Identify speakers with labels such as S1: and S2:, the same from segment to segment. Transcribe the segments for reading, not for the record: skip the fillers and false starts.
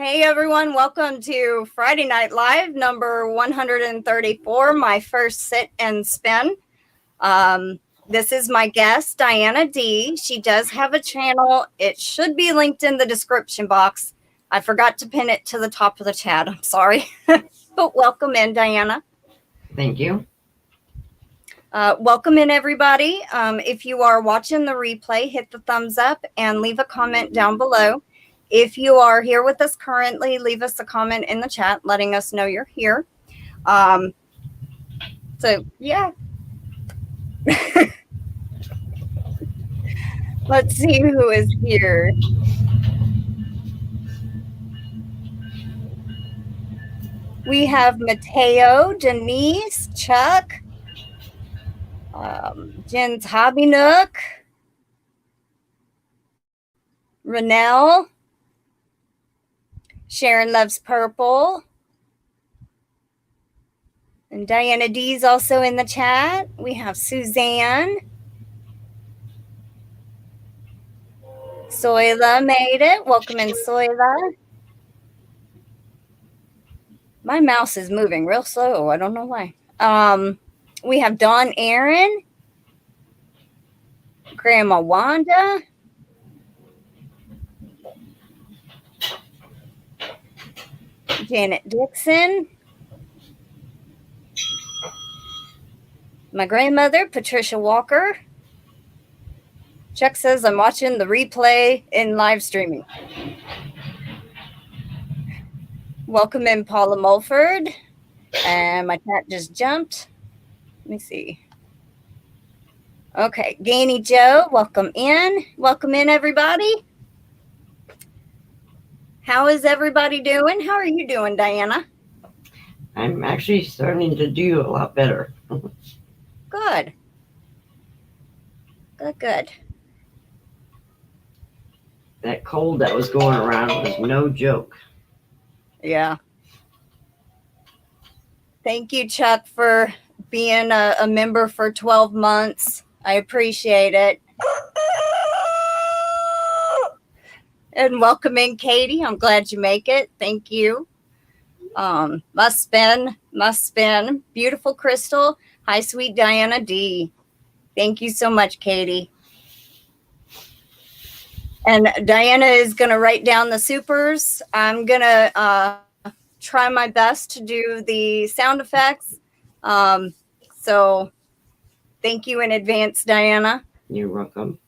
S1: Hey everyone, welcome to Friday Night Live number 134, my first sit and spin. This is my guest, GrannyDee. She does have a channel. It should be linked in the description box. I forgot to pin it to the top of the chat. I'm sorry. But welcome in, Diana.
S2: Thank you.
S1: Welcome in, everybody. If you are watching the replay, hit the thumbs up and leave a comment down below. If you are here with us currently, leave us a comment in the chat letting us know you're here. So, yeah. Let's see who is here. We have Mateo, Denyse, Chuck, Jen's Hobby Nook, Renelle, Sharon Loves Purple, and GrannyDee's also in the chat. We have Suzanne. Soyla made it. Welcome in, Soyla. My mouse is moving real slow. I don't know why. We have Dawn Aaron, Grandma Wanda, Janet Dixon, my grandmother, Patricia Walker. Chuck says I'm watching the replay in live streaming. Welcome in, Paula Mulford. And my cat just jumped. Let me see. Okay, Ganni Joe, welcome in. Welcome in, everybody. How is everybody doing? How are you doing, Diana?
S2: I'm actually starting to do a lot better.
S1: Good. Good.
S2: That cold that was going around was no joke.
S1: Yeah. Thank you, Chuck, for being a member for 12 months. I appreciate it. And welcome in, Katie. I'm glad you make it. Thank you. Must spin. Beautiful Crystal. Hi, sweet GrannyDee. Thank you so much, Katie. And Diana is going to write down the supers. I'm going to try my best to do the sound effects. So thank you in advance, Diana.
S2: You're welcome.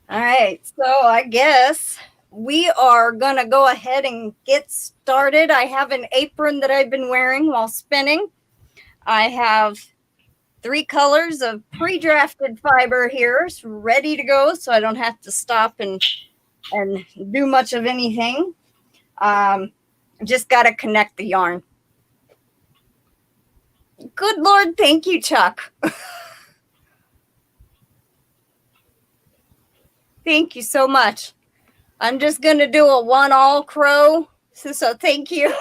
S1: All right, so I guess we are going to go ahead and get started. I have an apron that I've been wearing while spinning. I have 3 colors of pre-drafted fiber here ready to go, so I don't have to stop and do much of anything. Just got to connect the yarn. Good Lord, thank you, Chuck. Thank you so much. I'm just going to do a 1-all crow. So thank you.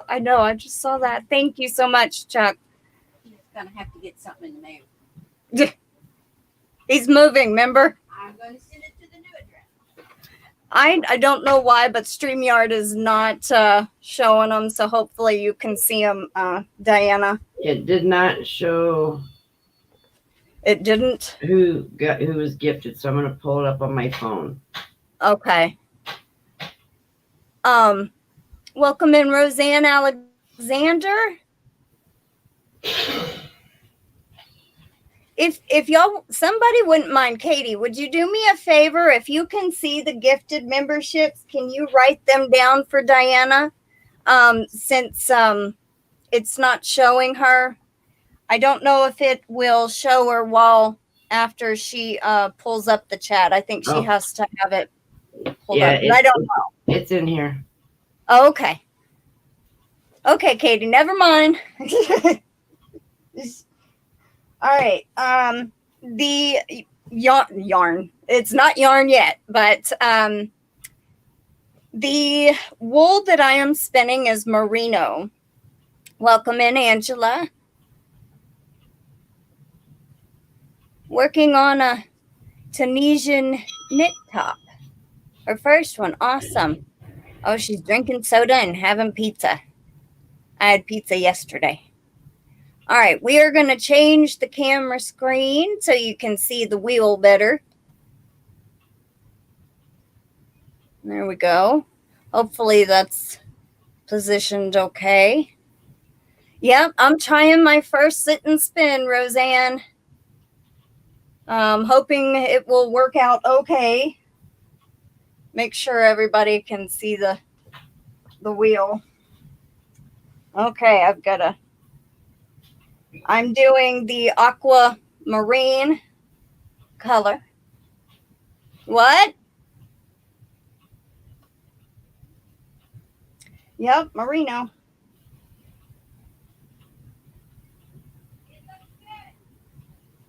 S1: I know, I just saw that. Thank you so much, Chuck.
S3: He's going to have to get something in the mail.
S1: He's moving, remember?
S3: I'm going to send it to the new address.
S1: I don't know why, but StreamYard is not showing them, so hopefully you can see them, Diana.
S2: It did not show.
S1: It didn't?
S2: Who was gifted, so I'm going to pull it up on my phone.
S1: Okay. Welcome in, Roseanne Alexander. If y'all, somebody wouldn't mind, Katie, would you do me a favor? If you can see the gifted memberships, can you write them down for Diana? Since it's not showing her. I don't know if it will show her while after she pulls up the chat. I think she has to have it pulled up. I don't know.
S2: It's in here.
S1: Oh, okay. Okay, Katie, never mind. All right. The yarn. It's not yarn yet, but the wool that I am spinning is merino. Welcome in, Angela. working on a Tunisian knit top. Her first one. Awesome. Oh, she's drinking soda and having pizza. I had pizza yesterday. All right, we are going to change the camera screen so you can see the wheel better. There we go. Hopefully that's positioned okay. Yep, I'm trying my first sit and spin, Roseanne. Hoping it will work out okay. Make sure everybody can see the wheel. Okay, I'm doing the aquamarine color. What? Yep, merino.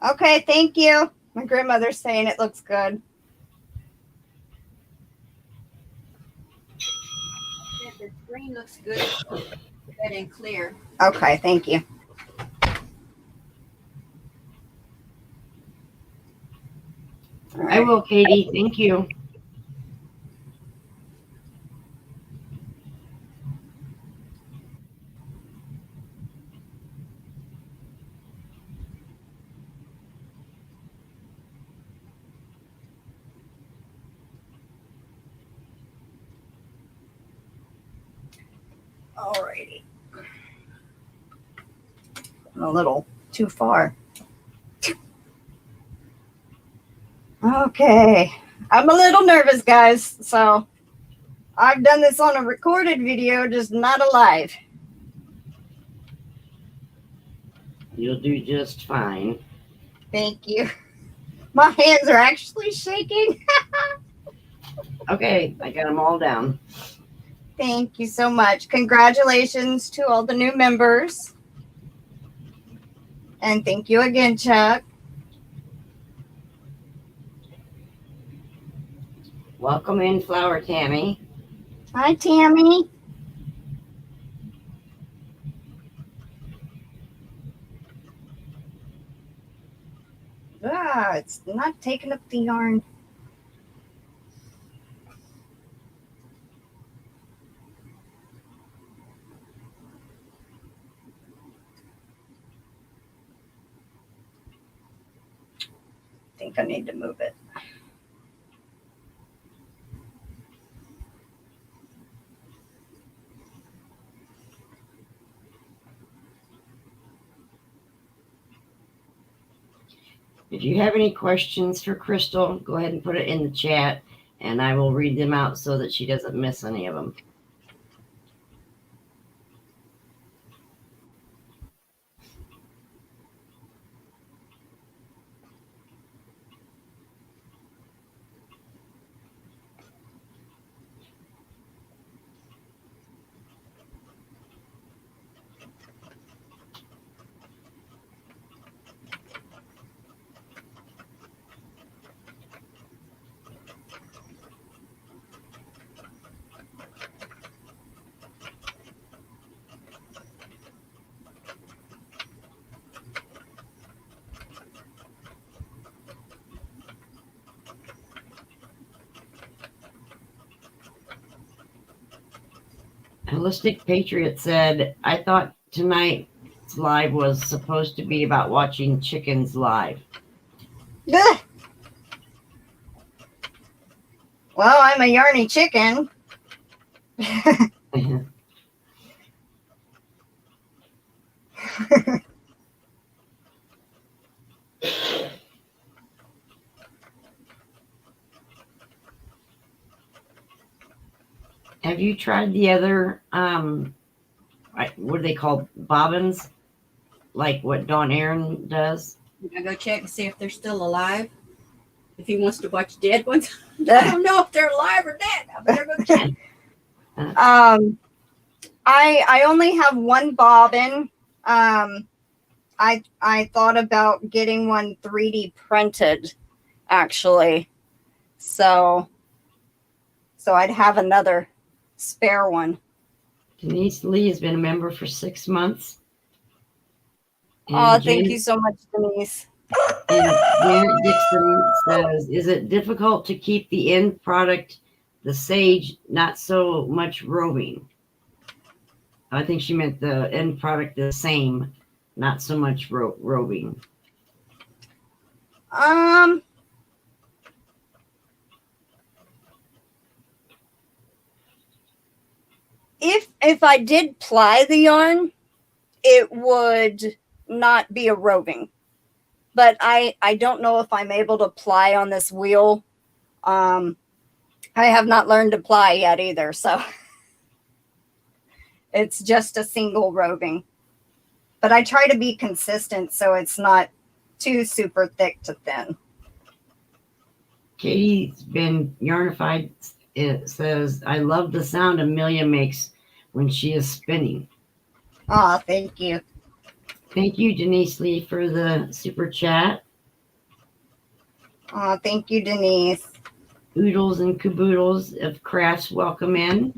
S1: Okay, thank you. My grandmother's saying it looks good.
S3: The screen looks good and clear.
S1: Okay, thank you.
S2: I will, Katie. Thank you.
S1: Alrighty. I'm a little too far. Okay. I'm a little nervous, guys. So I've done this on a recorded video, just not a live.
S2: You'll do just fine.
S1: Thank you. My hands are actually shaking.
S2: Okay, I got them all down.
S1: Thank you so much. Congratulations to all the new members. And thank you again, Chuck.
S2: Welcome in, Flower Tammy.
S1: Hi, Tammy. Ah, it's not taking up the yarn. I think I need to move it.
S2: If you have any questions for Crystal, go ahead and put it in the chat, and I will read them out so that she doesn't miss any of them. Holistic Patriot said, I thought tonight's live was supposed to be about watching chickens live.
S1: Ugh. Well, I'm a Yarny chicken.
S2: Have you tried the other, what are they called, bobbins? Like what Dawn Aaron does?
S3: I go check and see if they're still alive. If he wants to watch dead ones, I don't know if they're alive or dead. I better go check.
S1: I only have one bobbin. I thought about getting one 3D printed, actually. So I'd have another spare one.
S2: Denise Lee has been a member for 6 months.
S1: Oh, thank you so much, Denise.
S2: And Janet Dixon says, is it difficult to keep the end product the sage, not so much roving? I think she meant the end product the same, not so much roving.
S1: If I did ply the yarn, it would not be a roving. But I don't know if I'm able to ply on this wheel. I have not learned to ply yet either, so it's just a single roving. But I try to be consistent so it's not too super thick to thin.
S2: Katie's been Yarnified. It says, I love the sound Amelia makes when she is spinning.
S1: Oh, thank you.
S2: Thank you, Denyse Lee, for the super chat.
S1: Oh, thank you, Denyse.
S2: Oodles and caboodles of crafts, welcome in.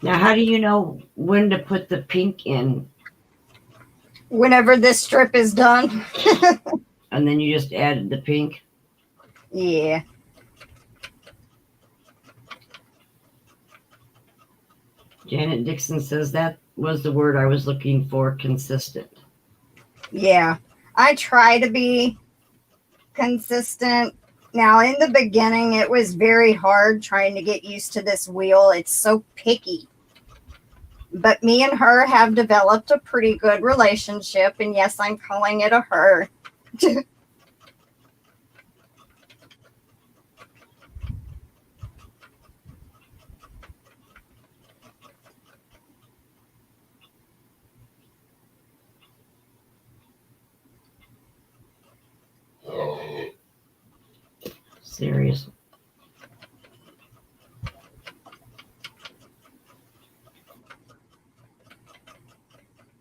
S2: Now, how do you know when to put the pink in?
S1: Whenever this strip is done.
S2: And then you just added the pink?
S1: Yeah.
S2: Janet Dixon says that was the word I was looking for, consistent.
S1: Yeah. I try to be consistent. Now, in the beginning, it was very hard trying to get used to this wheel. It's so picky. But me and her have developed a pretty good relationship. And yes, I'm calling it a her.
S2: Seriously.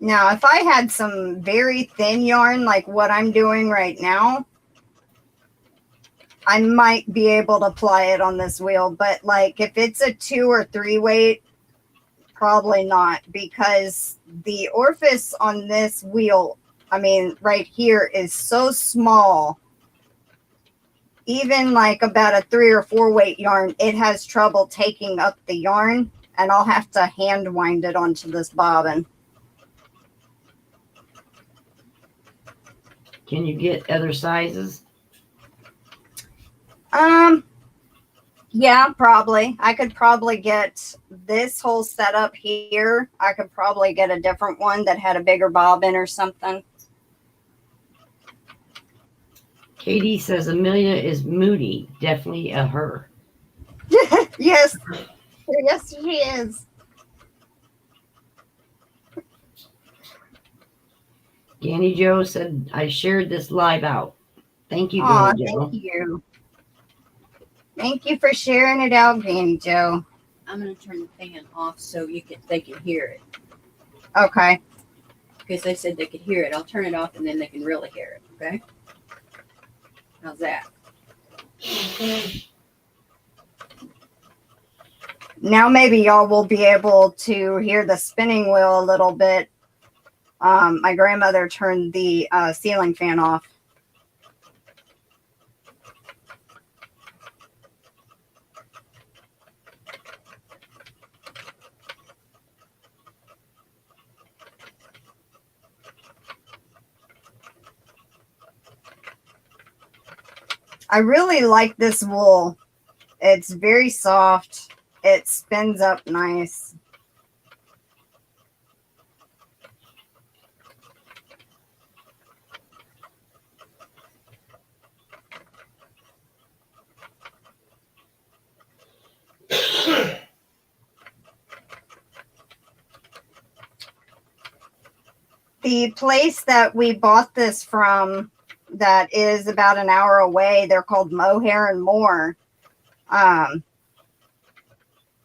S1: Now, if I had some very thin yarn like what I'm doing right now, I might be able to apply it on this wheel. But like if it's a 2 or 3 weight, probably not, because the orifice on this wheel, I mean, right here is so small. Even like about a 3 or 4 weight yarn, it has trouble taking up the yarn, and I'll have to hand wind it onto this bobbin.
S2: Can you get other sizes?
S1: Yeah, probably. I could probably get this whole setup here. I could probably get a different one that had a bigger bobbin or something.
S2: Katie says Amelia is moody. Definitely a her.
S1: Yes. Yes, she is.
S2: Ganni Joe said, I shared this live out. Thank you,
S1: Aw,
S2: Ganni Joe.
S1: thank you. Thank you for sharing it out, Ganni Joe.
S3: I'm going to turn the fan off so they can hear it.
S1: Okay.
S3: Because they said they could hear it. I'll turn it off and then they can really hear it. Okay? How's that?
S1: Now maybe y'all will be able to hear the spinning wheel a little bit. My grandmother turned the ceiling fan off. I really like this wool. It's very soft. It spins up nice. The place that we bought this from, that is about an hour away, they're called Mohair and More.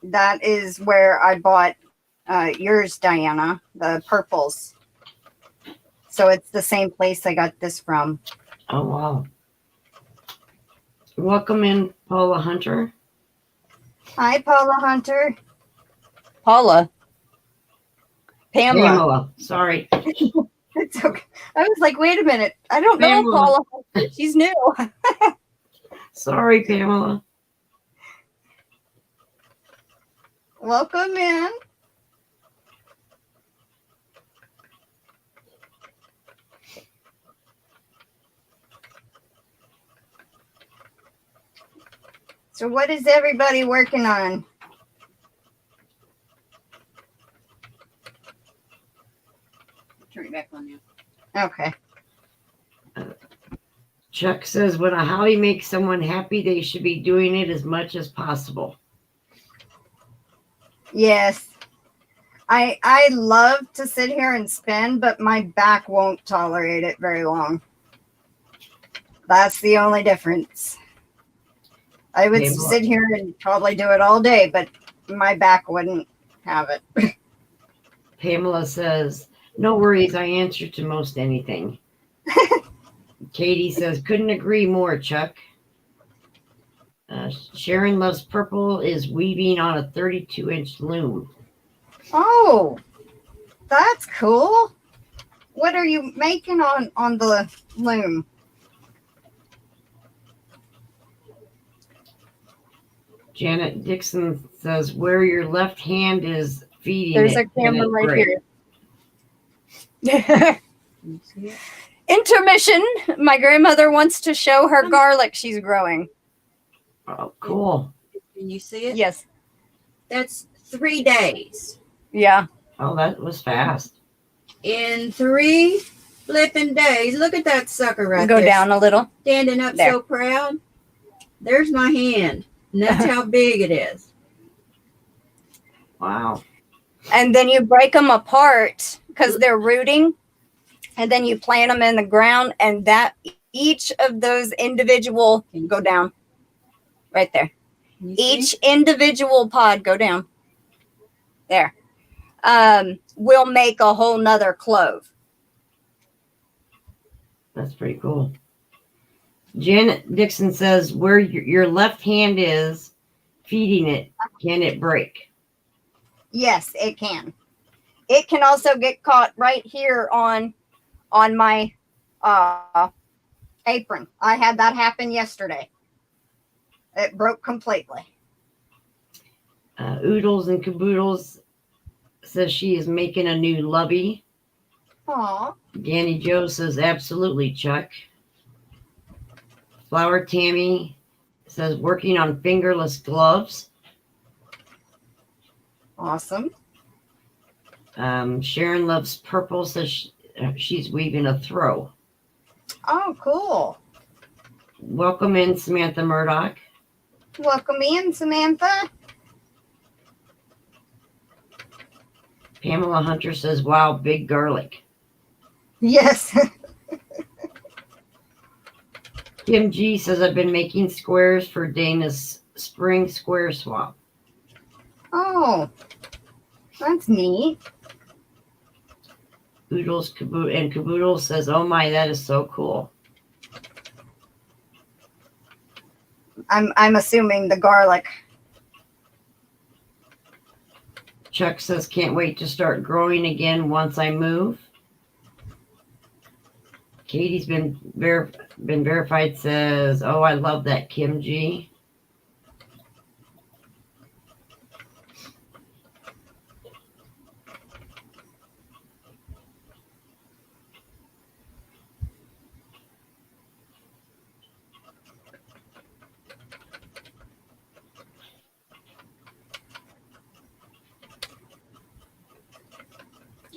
S1: that is where I bought yours, Diana, the purples. So it's the same place I got this from.
S2: Oh, wow. Welcome in, Paula Hunter.
S1: Hi, Paula Hunter. Paula. Pamela.
S2: Pamela. Sorry.
S1: It's okay. I was like, wait a minute. I don't know
S2: Pamela.
S1: Paula Hunter. She's new.
S2: Sorry, Pamela.
S1: Welcome in. So what is everybody working on?
S3: Turn it back on now.
S1: Okay.
S2: Chuck says, when a hobby makes someone happy, they should be doing it as much as possible.
S1: Yes. I love to sit here and spin, but my back won't tolerate it very long. That's the only difference. I would
S2: Pamela.
S1: sit here and probably do it all day, but my back wouldn't have it.
S2: Pamela says, no worries, I answer to most anything. Katie says, couldn't agree more, Chuck. Sharon Loves Purple is weaving on a 32-inch loom.
S1: Oh, that's cool. What are you making on the loom?
S2: Janet Dixon says, where your left hand is feeding
S1: There's
S2: it.
S1: a camera right
S2: break?
S1: here.
S3: You see it?
S1: Intermission. My grandmother wants to show her garlic she's growing.
S2: Oh, cool.
S3: Can you see it?
S1: Yes.
S3: That's 3 days.
S1: Yeah.
S2: Oh, that was fast.
S3: In 3 flipping days. Look at that sucker right
S1: Go
S3: there.
S1: down a little.
S3: Standing up
S1: There.
S3: so proud. There's my hand. And that's how big it is.
S2: Wow.
S1: And then you break them apart because they're rooting. And then you plant them in the ground. And that each of those individual, go down. Right there.
S3: Can you see?
S1: Each individual pod, go down. There. Will make a whole nother clove.
S2: That's pretty cool. Janet Dixon says, where your left hand is feeding it, can it break?
S1: Yes, it can. It can also get caught right here on my apron. I had that happen yesterday. It broke completely.
S2: Oodles and Caboodles says she is making a new lovey.
S1: Aw.
S2: Ganni Joe says, absolutely, Chuck. Flower Tammy says, working on fingerless gloves.
S1: Awesome.
S2: Sharon Loves Purple says she's weaving a throw.
S1: Oh, cool.
S2: Welcome in, Samantha Murdoch.
S1: Welcome in, Samantha.
S2: Pamela Hunter says, wow, big garlic.
S1: Yes.
S2: Kim G says, I've been making squares for Dana's spring square swap.
S1: Oh, that's neat.
S2: Oodles and Caboodle says, oh my, that is so cool.
S1: I'm assuming the garlic.
S2: Chuck says, can't wait to start growing again once I move. Katie's been verified, says, oh, I love that, Kim G.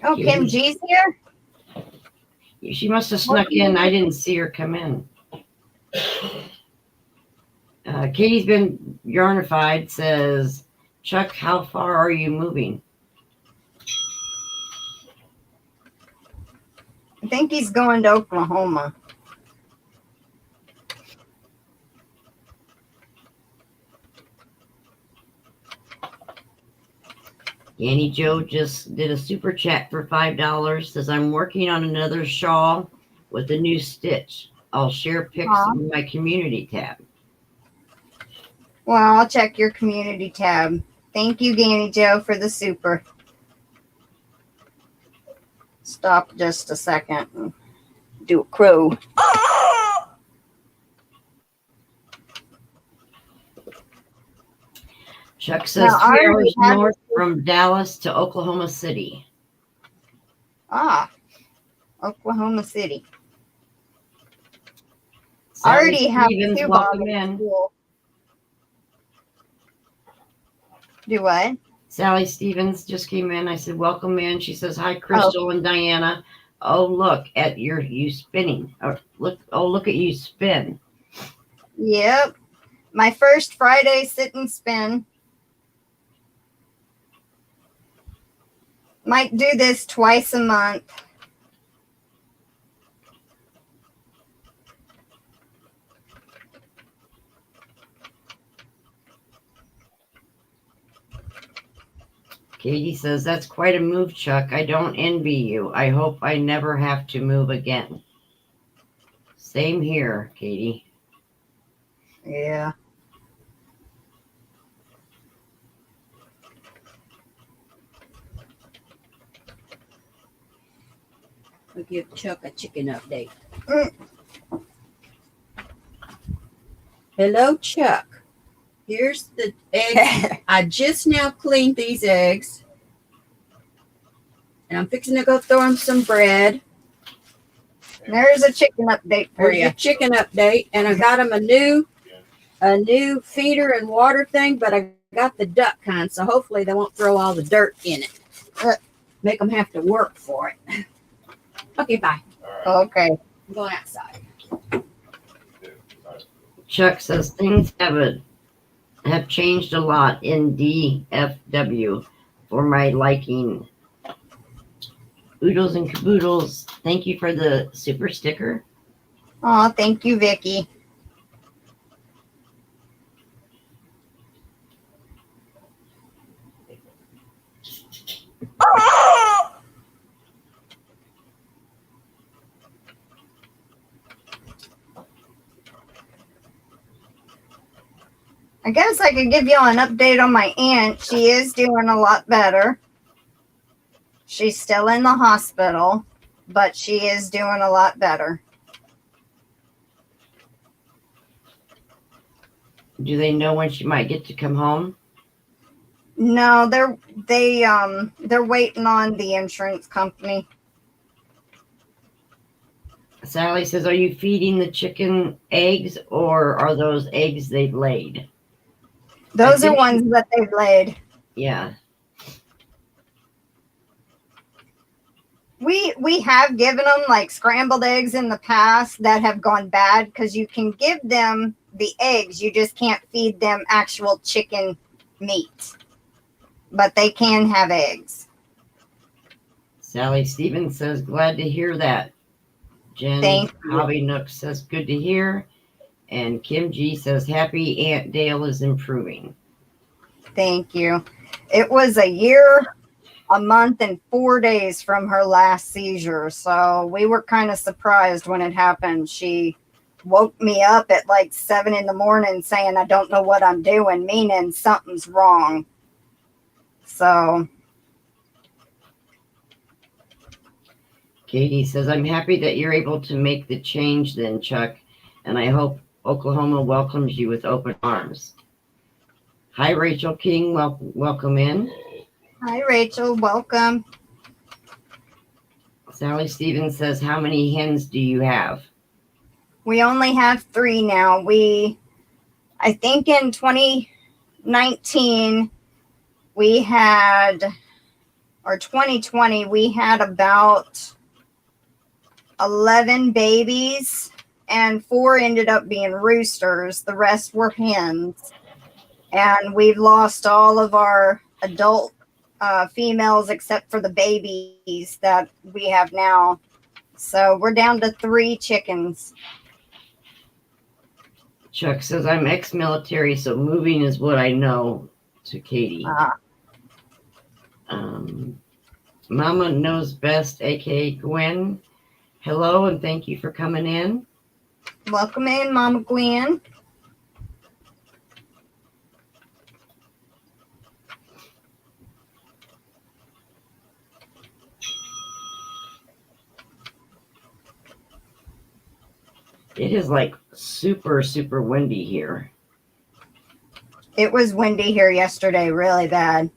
S1: Oh, Kim G's here?
S2: She must have snuck in. I didn't see her come in. Katie's been yarnified, says, Chuck, how far are you moving?
S1: I think he's going to Oklahoma.
S2: Annie Joe just did a super chat for $5. Says, I'm working on another shawl with a new stitch. I'll share pics
S1: Aw.
S2: in my community tab.
S1: Well, I'll check your community tab. Thank you, Ganni Joe, for the super. Stop just a second and do a crow.
S2: Chuck says
S1: Now, I
S2: 3
S1: already
S2: hours
S1: had
S2: north from Dallas to Oklahoma City.
S1: Oklahoma City. I
S2: Sally
S1: already have
S2: Stevens,
S1: two
S2: welcome
S1: bottles
S2: in.
S1: full. Do what?
S2: Sally Stevens just came in. I said, welcome in. She says, hi, Crystal and Diana. Oh, look at you spinning. Look at you spin.
S1: Yep. My first Friday sit and spin. Might do this twice a month.
S2: Katie says, that's quite a move, Chuck. I don't envy you. I hope I never have to move again. Same here, Katie.
S1: Yeah.
S3: I'll give Chuck a chicken update. Hello, Chuck. Here's the eggs. I just now cleaned these eggs. And I'm fixing to go throw them some bread.
S1: There's a chicken update for
S3: There's
S1: you.
S3: your chicken update. And I got them a new feeder and water thing, but I got the duck kind, so hopefully they won't throw all the dirt in it. Make them have to work for it. Okay, bye.
S1: Okay.
S3: I'm going outside.
S2: Chuck says things have changed a lot in DFW for my liking. Oodles and caboodles. Thank you for the super sticker.
S1: Oh, thank you, Vicky. I guess I could give you an update on my aunt. She is doing a lot better. She's still in the hospital, but she is doing a lot better.
S2: Do they know when she might get to come home?
S1: No, they're waiting on the insurance company.
S2: Sally says, are you feeding the chicken eggs or are those eggs they've laid?
S1: Those are ones that they've laid.
S2: Yeah.
S1: We have given them like scrambled eggs in the past that have gone bad because you can give them the eggs. You just can't feed them actual chicken meat. But they can have eggs.
S2: Sally Stevens says, glad to hear that. Jen
S1: Thank you.
S2: Hobby Nook says, good to hear. And Kim G says, happy Aunt Dale is improving.
S1: Thank you. It was a year, a month, and 4 days from her last seizure. So we were kind of surprised when it happened. She woke me up at like 7 in the morning saying, I don't know what I'm doing, meaning something's wrong. So
S2: Katie says, I'm happy that you're able to make the change then, Chuck. And I hope Oklahoma welcomes you with open arms. Hi, Rachel King. Welcome in.
S1: hi, Rachel. Welcome.
S2: Sally Stevens says, how many hens do you have?
S1: We only have 3 now. I think in 2019, we had, or 2020, we had about 11 babies and 4 ended up being roosters. The rest were hens. And we've lost all of our adult females except for the babies that we have now. So we're down to 3 chickens.
S2: Chuck says, I'm ex-military, so moving is what I know, to Katie. Mama Knows Best, aka Gwen. Hello and thank you for coming in.
S1: Welcome in, Mama Gwen.
S2: It is like super, super windy here.
S1: It was windy here yesterday, really bad.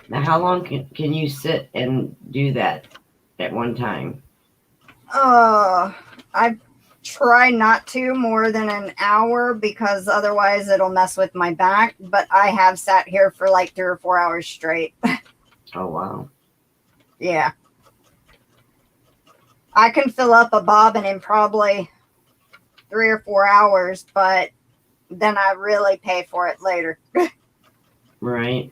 S2: Now, how long can you sit and do that at one time?
S1: I try not to more than an hour because otherwise it'll mess with my back. But I have sat here for like 3 or 4 hours straight.
S2: Oh, wow.
S1: Yeah. I can fill up a bobbin in probably 3 or 4 hours, but then I really pay for it later.
S2: Right.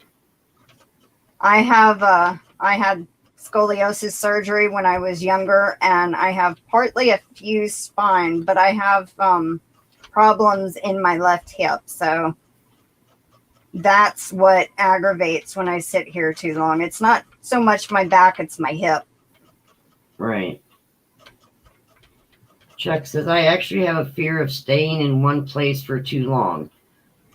S1: I had scoliosis surgery when I was younger, and I have partly a fused spine, but I have problems in my left hip. So that's what aggravates when I sit here too long. It's not so much my back, it's my hip.
S2: Right. Chuck says, I actually have a fear of staying in one place for too long.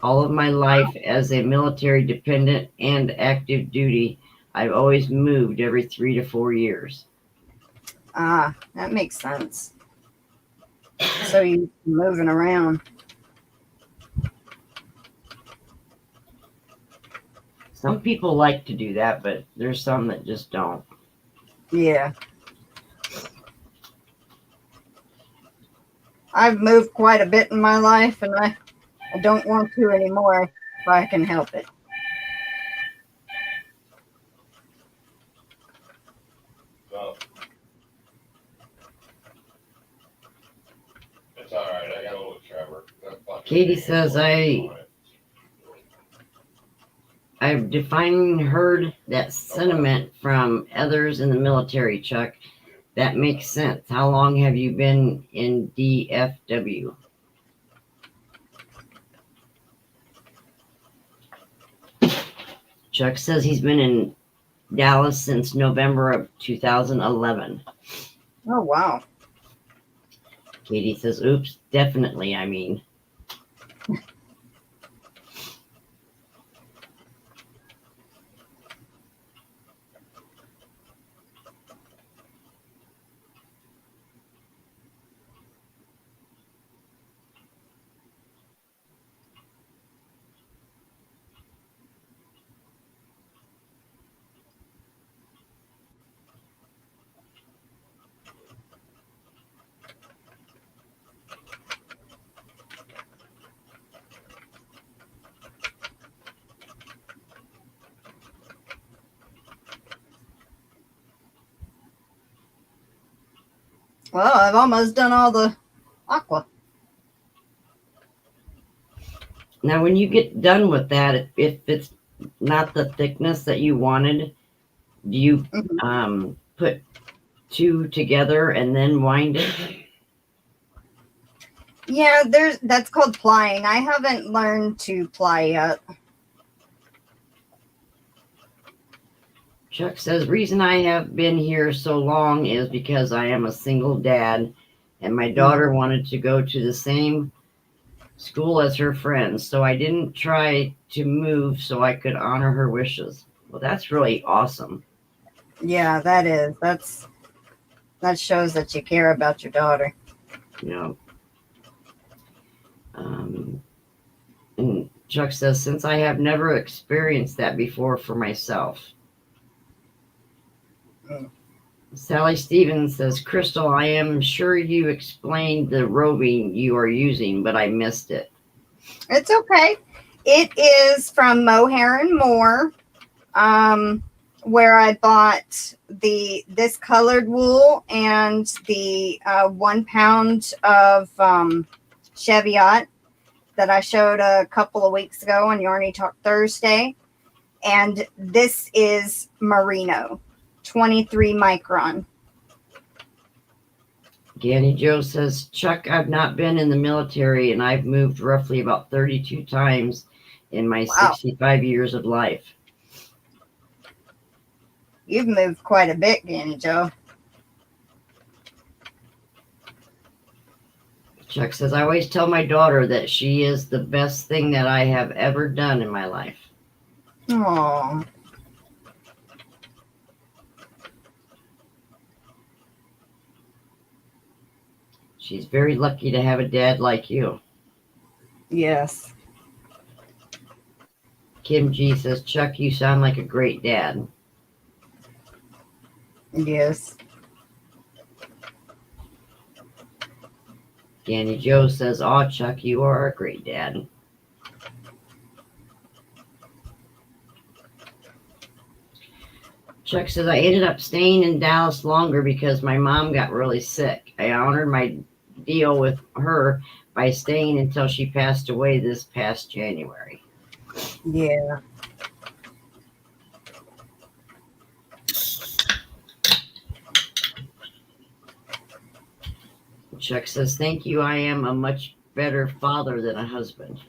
S2: All of my life as a military dependent and active duty, I've always moved every 3 to 4 years.
S1: Ah, that makes sense. So you're moving around.
S2: Some people like to do that, but there's some that just don't.
S1: Yeah. I've moved quite a bit in my life, and I don't want to anymore if I can help it.
S4: It's all right. I got a little Trevor.
S2: Katie says, I've defined heard that sentiment from others in the military, Chuck. That makes sense. How long have you been in DFW? Chuck says he's been in Dallas since November of 2011.
S1: Oh, wow.
S2: Katie says, oops, definitely, I mean.
S1: Well, I've almost done all the aqua.
S2: Now, when you get done with that, if it's not the thickness that you wanted, do you put 2 together and then wind it?
S1: Yeah, that's called plying. I haven't learned to ply yet.
S2: Chuck says, reason I have been here so long is because I am a single dad and my daughter wanted to go to the same school as her friends. So I didn't try to move so I could honor her wishes. Well, that's really awesome.
S1: Yeah, that is. That shows that you care about your daughter.
S2: Yeah. And Chuck says, since I have never experienced that before for myself. Sally Stevens says, Crystal, I am sure you explained the roving you are using, but I missed it.
S1: It's okay. It is from Mohair and More, where I bought this colored wool and the 1 pound of Cheviot that I showed a couple of weeks ago on Yarny Talk Thursday. And this is merino, 23 micron.
S2: Ganni Joe says, Chuck, I've not been in the military and I've moved roughly about 32 times in my
S1: Wow.
S2: 65 years of life.
S1: You've moved quite a bit, Ganni Joe.
S2: Chuck says, I always tell my daughter that she is the best thing that I have ever done in my life.
S1: Oh,
S2: She's very lucky to have a dad like you.
S1: yes.
S2: Kim G says, Chuck, you sound like a great dad.
S1: Yes.
S2: Ganni Joe says, aw, Chuck, you are a great dad. Chuck says, I ended up staying in Dallas longer because my mom got really sick. I honored my deal with her by staying until she passed away this past January.
S1: Yeah.
S2: Chuck says, thank you. I am a much better father than a husband.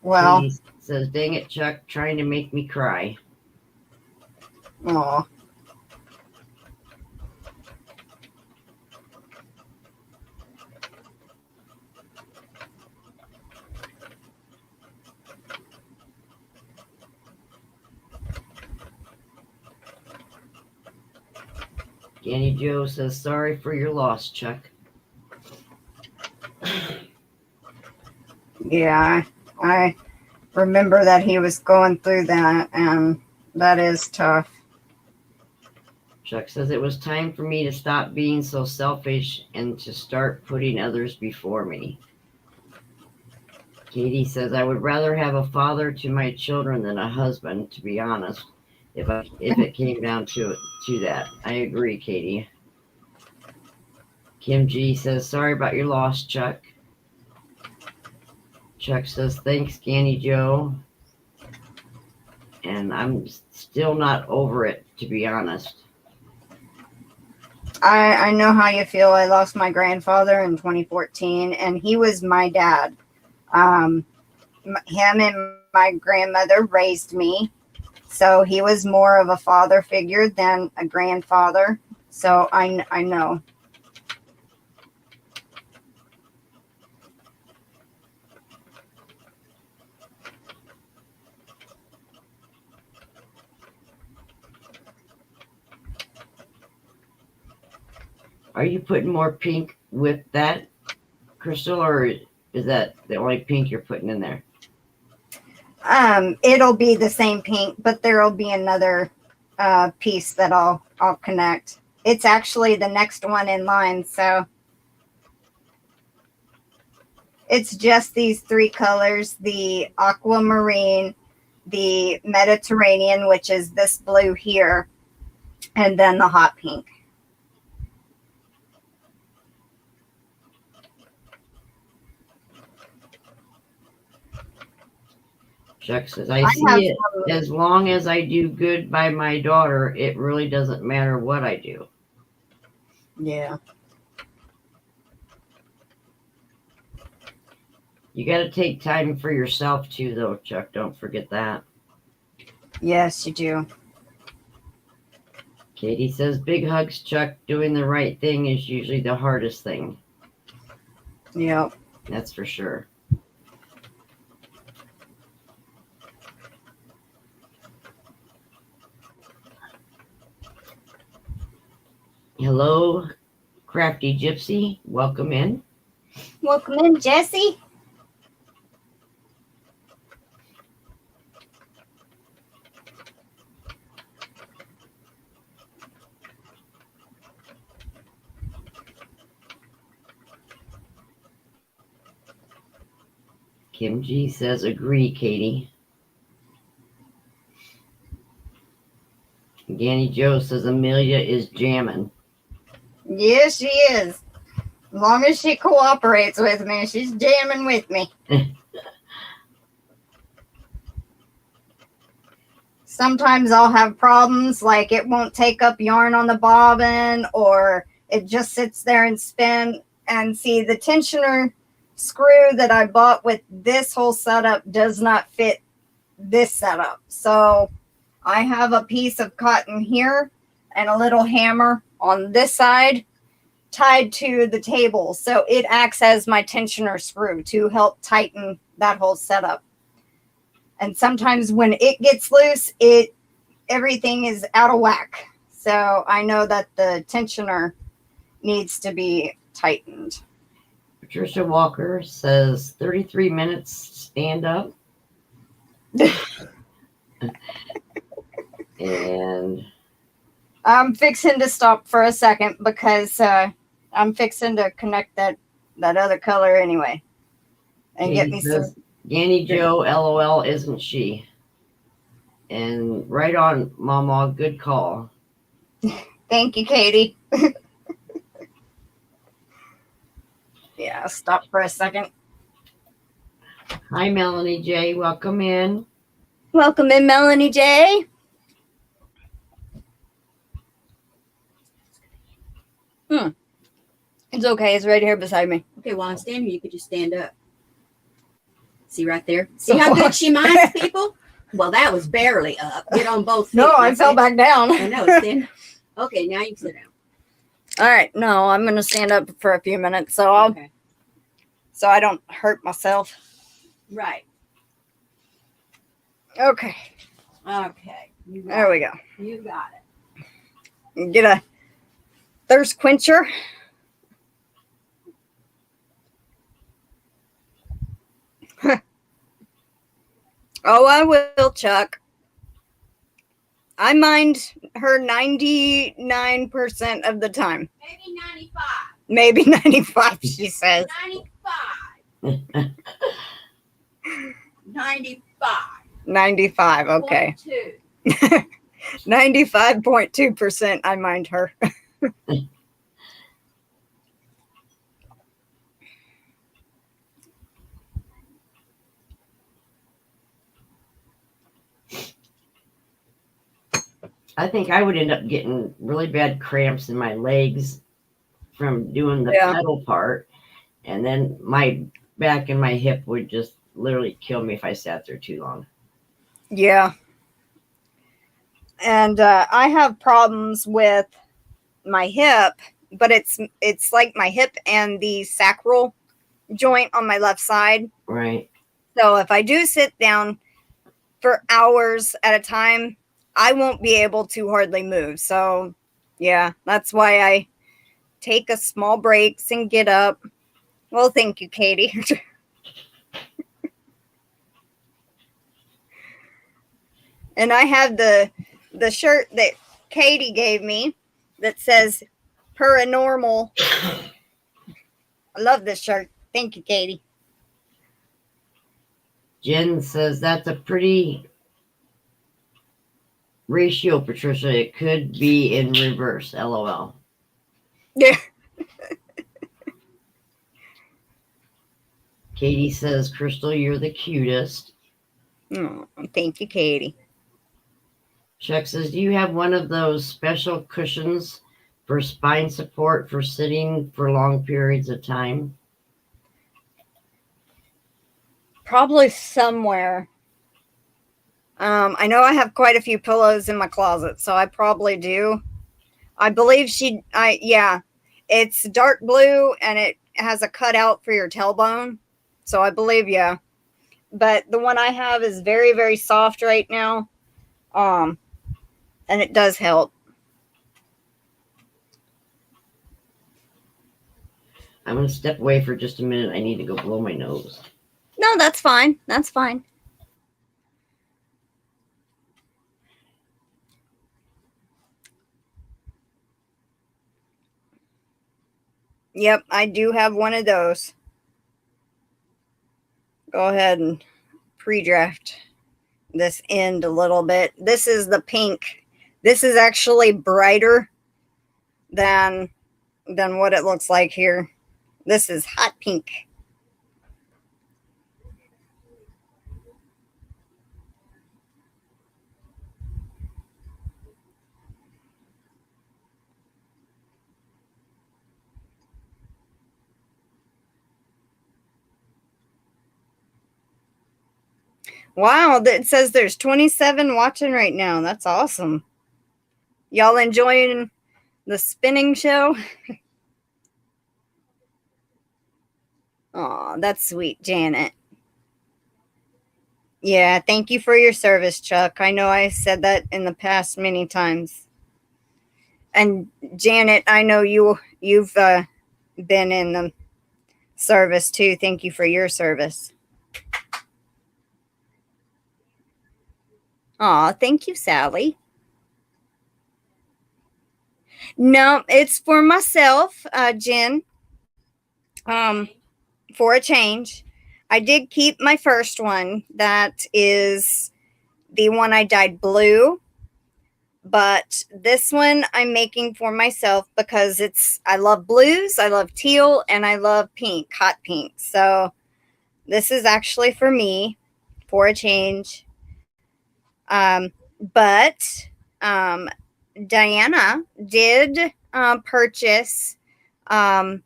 S1: Well,
S2: He says, dang it, Chuck, trying to make me cry.
S1: oh,
S2: Ganni Joe says, sorry for your loss, Chuck.
S1: yeah. I remember that he was going through that, and that is tough.
S2: Chuck says, it was time for me to stop being so selfish and to start putting others before me. Katie says, I would rather have a father to my children than a husband, to be honest, if it came down to that. I agree, Katie. Kim G says, sorry about your loss, Chuck. Chuck says, thanks, Ganni Joe. And I'm still not over it, to be honest.
S1: I know how you feel. I lost my grandfather in 2014, and he was my dad. Him and my grandmother raised me, so he was more of a father figure than a grandfather. So I know.
S2: Are you putting more pink with that, Crystal, or is that the only pink you're putting in there?
S1: It'll be the same pink, but there'll be another piece that I'll connect. It's actually the next one in line, so it's just these three colors: the aquamarine, the Mediterranean, which is this blue here, and then the hot pink.
S2: Chuck says, I see it. As long as I do good by my daughter, it really doesn't matter what I do.
S1: Yeah.
S2: You got to take time for yourself too, though, Chuck. Don't forget that.
S1: Yes, you do.
S2: Katie says, big hugs, Chuck. Doing the right thing is usually the hardest thing.
S1: Yep.
S2: That's for sure. Hello, Crafty Gypsy. Welcome in.
S1: Welcome in, Jessie.
S2: Kim G says, agree, Katie. Ganni Joe says, Amelia is jamming.
S1: Yes, she is. As long as she cooperates with me, she's jamming with me. sometimes I'll have problems like it won't take up yarn on the bobbin, or it just sits there and spin. And see, the tensioner screw that I bought with this whole setup does not fit this setup. So I have a piece of cotton here and a little hammer on this side tied to the table. So it acts as my tensioner screw to help tighten that whole setup. And sometimes when it gets loose, everything is out of whack. So I know that the tensioner needs to be tightened.
S2: Patricia Walker says 33 minutes stand up. And
S1: I'm fixing to stop for a second because I'm fixing to connect that other color anyway. And get me some.
S2: Ganni Joe, LOL, isn't she? And right on, Mama, good call.
S1: Thank you, Katie. Yeah, stop for a second.
S2: Hi, Melanie J. Welcome in.
S1: Welcome in, Melanie J. It's okay. It's right here beside me.
S3: Okay, while I'm standing, you could just stand up. See right there? See how good she minds people? Well, that was barely up. Get on both feet.
S1: No, I fell back down.
S3: I know. Stand. Okay, now you can sit down.
S1: All right. No, I'm going to stand up for a few minutes so I don't hurt myself.
S3: Right.
S1: Okay.
S3: Okay.
S1: There we go.
S3: You got it.
S1: Get a thirst quencher. Oh, I will, Chuck. I mind her 99% of the time.
S3: Maybe 95.
S1: Maybe 95, she says.
S3: 95. 95.
S1: 95, okay. 95.2%, I mind her.
S2: I think I would end up getting really bad cramps in my legs from doing the pedal part. And then my back and my hip would just literally kill me if I sat there too long.
S1: Yeah. And I have problems with my hip, but it's like my hip and the sacral joint on my left side.
S2: Right.
S1: So if I do sit down for hours at a time, I won't be able to hardly move. So yeah, that's why I take a small breaks and get up. Well, thank you, Katie. And I have the shirt that Katie gave me that says paranormal. I love this shirt. Thank you, Katie.
S2: Jen says that's a pretty ratio, Patricia. It could be in reverse. LOL.
S1: Yeah.
S2: Katie says, Crystal, you're the cutest.
S1: Oh, thank you, Katie.
S2: Chuck says, do you have one of those special cushions for spine support for sitting for long periods of time?
S1: Probably somewhere. I know I have quite a few pillows in my closet, so I probably do. I believe yeah, it's dark blue and it has a cutout for your tailbone. So I believe, yeah. But the one I have is very, very soft right now. And it does help.
S2: I'm going to step away for just a minute. I need to go blow my nose.
S1: No, that's fine. That's fine. Yep, I do have one of those. Go ahead and pre-draft this end a little bit. This is the pink. This is actually brighter than what it looks like here. This is hot pink. Wow, it says there's 27 watching right now. That's awesome. Y'all enjoying the spinning show? Aw, that's sweet, Janet. Yeah, thank you for your service, Chuck. I know I said that in the past many times. And Janet, I know you've been in the service too. Thank you for your service. Aw, thank you, Sally. No, it's for myself, Jen. For a change. I did keep my first one. That is the one I dyed blue. But this one I'm making for myself because I love blues, I love teal, and I love pink, hot pink. So this is actually for me, for a change. But Diana did purchase some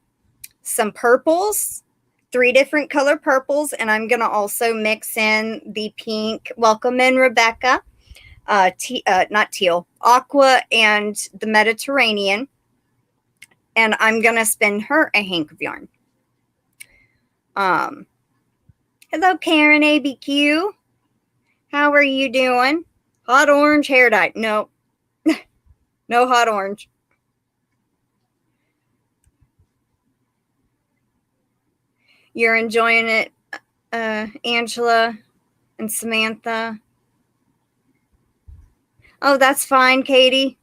S1: purples, 3 different color purples, and I'm going to also mix in the pink Welcome in Rebecca. Not teal, aqua, and the Mediterranean. And I'm going to spin her a hank of yarn. Hello, Karen ABQ. How are you doing? Hot orange hair dye. No. No hot orange. You're enjoying it, Angela and Samantha. Oh, that's fine, Katie.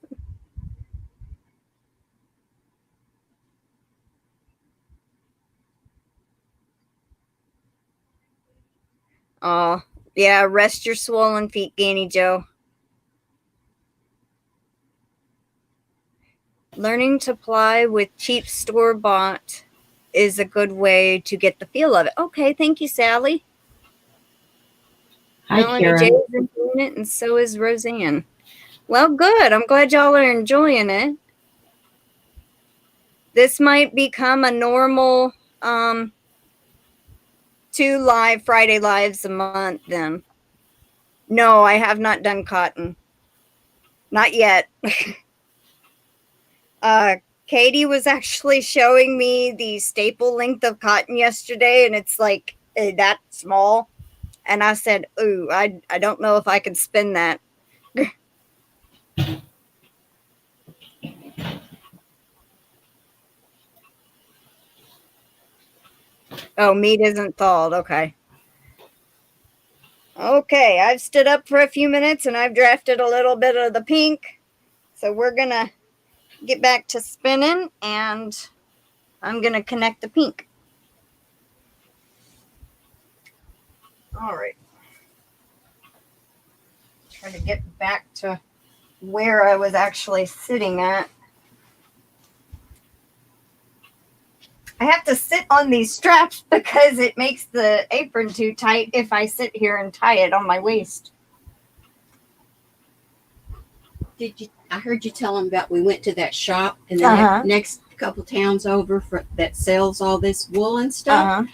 S1: Oh, yeah, rest your swollen feet, Ganni Joe. Learning to ply with cheap store-bought is a good way to get the feel of it. Okay, thank you, Sally.
S2: Hi,
S1: Melanie
S2: Karen.
S1: J is enjoying it, and so is Roseanne. Well, good. I'm glad y'all are enjoying it. This might become a normal 2 Friday lives a month then. No, I have not done cotton. Not yet. Katie was actually showing me the staple length of cotton yesterday, and it's like that small. And I said, ooh, I don't know if I can spin that. Oh, meat isn't thawed. Okay. Okay, I've stood up for a few minutes and I've drafted a little bit of the pink. So we're going to get back to spinning and I'm going to connect the pink. All right. Try to get back to where I was actually sitting at. I have to sit on these straps because it makes the apron too tight if I sit here and tie it on my waist.
S3: I heard you tell them about we went to that shop in the next couple towns over that sells all this wool and stuff.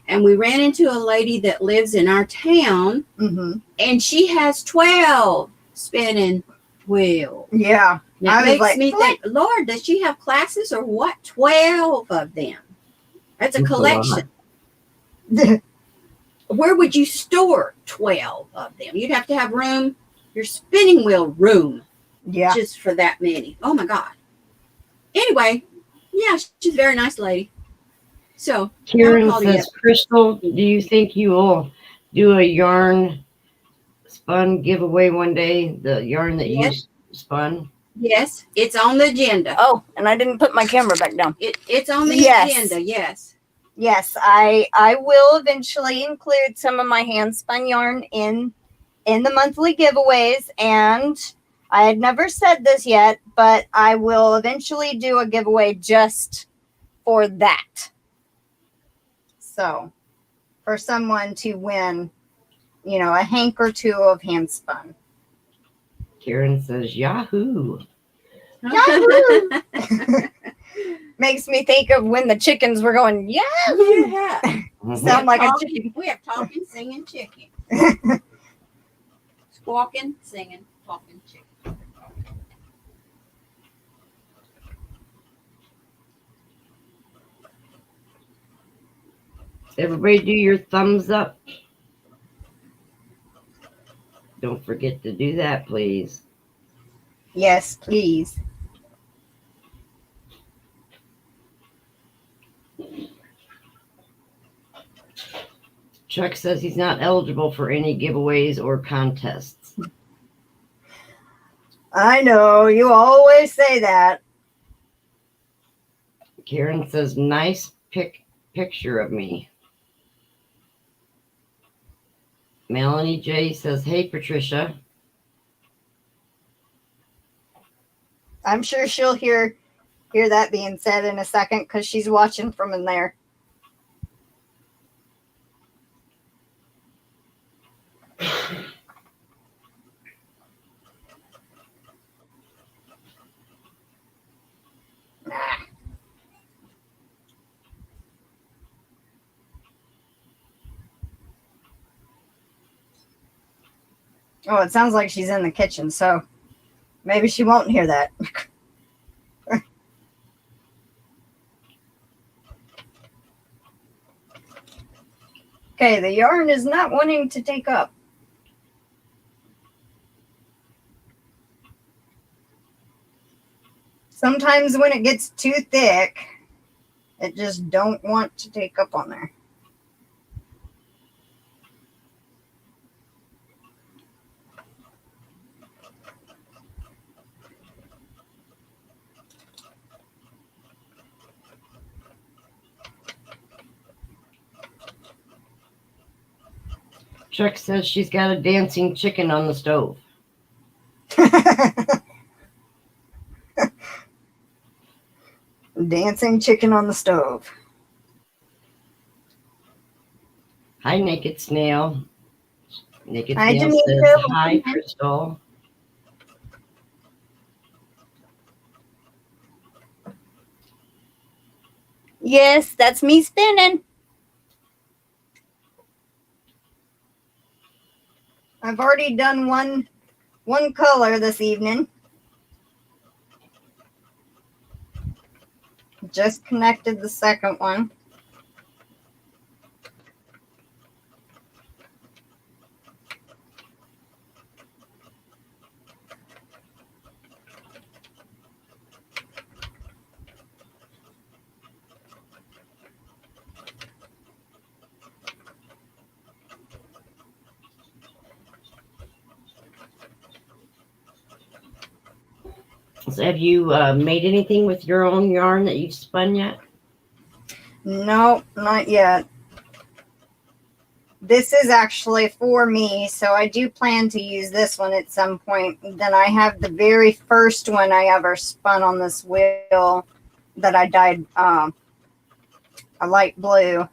S3: And we ran into a lady that lives in our town, and she has 12 spinning wheels.
S1: Yeah.
S3: That makes me think, Lord, does she have classes or what? 12 of them. That's a collection. Where would you store 12 of them? You'd have to have room, your spinning wheel room, just for that many. Oh, my God. Anyway, yeah, she's a very nice lady. So,
S2: Karen says, Crystal, do you think you will do a yarn spun giveaway one day? The yarn that you spun?
S3: Yes, it's on the agenda.
S1: Oh, and I didn't put my camera back down.
S3: It's on the agenda, yes.
S1: Yes, I will eventually include some of my hand spun yarn in the monthly giveaways, and I had never said this yet, but I will eventually do a giveaway just for that. So, for someone to win, a hank or two of hand spun.
S2: Karen says, Yahoo!
S1: Yahoo! Makes me think of when the chickens were going, Yahoo!
S3: Yeah.
S1: Sound like a chicken.
S3: We have talking, singing chicken. Squawking, singing, talking chicken.
S2: Everybody do your thumbs up. Don't forget to do that, please.
S1: Yes, please.
S2: Chuck says he's not eligible for any giveaways or contests.
S1: I know, you always say that.
S2: Karen says, nice picture of me. Melanie J says, hey, Patricia.
S1: I'm sure she'll hear that being said in a second because she's watching from in there. Oh, it sounds like she's in the kitchen, so maybe she won't hear that. Okay, the yarn is not wanting to take up. Sometimes when it gets too thick, it just don't want to take up on there.
S2: Chuck says she's got a dancing chicken on the stove.
S1: Dancing chicken on the stove.
S2: Hi, Naked Snail. Naked
S1: Hi,
S2: Snail
S1: Denyse.
S2: says, hi, Crystal.
S1: Yes, that's me spinning. I've already done one color this evening. Just connected the second one.
S2: So have you made anything with your own yarn that you've spun yet?
S1: No, not yet. This is actually for me, so I do plan to use this one at some point. Then I have the very first one I ever spun on this wheel that I dyed a light blue.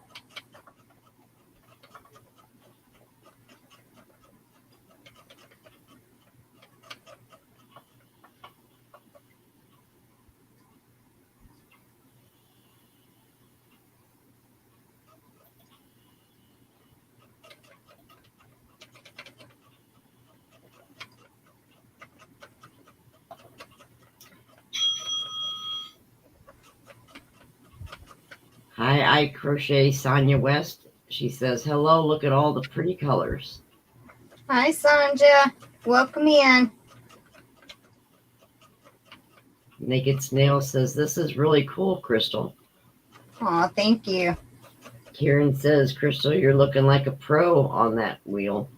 S2: Hi, I Crochet-Sonja West. She says, hello, look at all the pretty colors.
S1: Hi, Sonja. Welcome in.
S2: Naked Snail says, this is really cool, Crystal.
S1: Aw, thank you.
S2: Karen says, Crystal, you're looking like a pro on that wheel.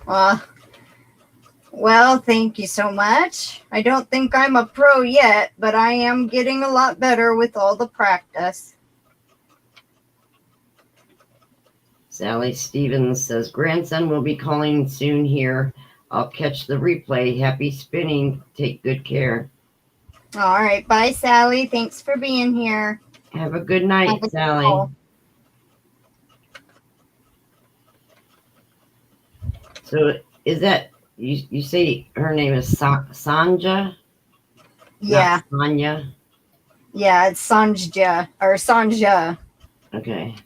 S1: Well, thank you so much. I don't think I'm a pro yet, but I am getting a lot better with all the practice.
S2: Sally Stevens says, grandson will be calling soon here. I'll catch the replay. Happy spinning. Take good care.
S1: All right. Bye, Sally. Thanks for being here.
S2: Have a good night, Sally.
S1: Call.
S2: So is that, you say her name is Sonja?
S1: Yeah.
S2: Not Sonja?
S1: Yeah, it's Sonja or Sonja.
S2: Okay.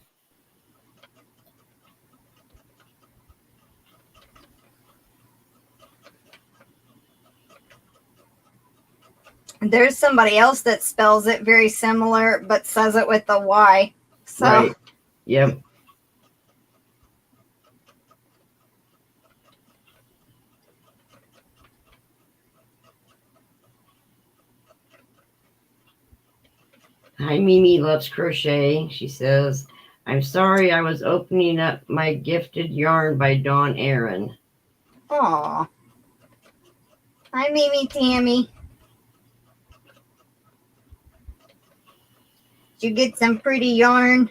S1: There's somebody else that spells it very similar, but says it with a Y. So,
S2: Right. Yep. Hi, Mimi loves crochet. She says, I'm sorry I was opening up my gifted yarn by Dawn Aaron.
S1: aw. Hi, Mimi Tammy. Did you get some pretty yarn?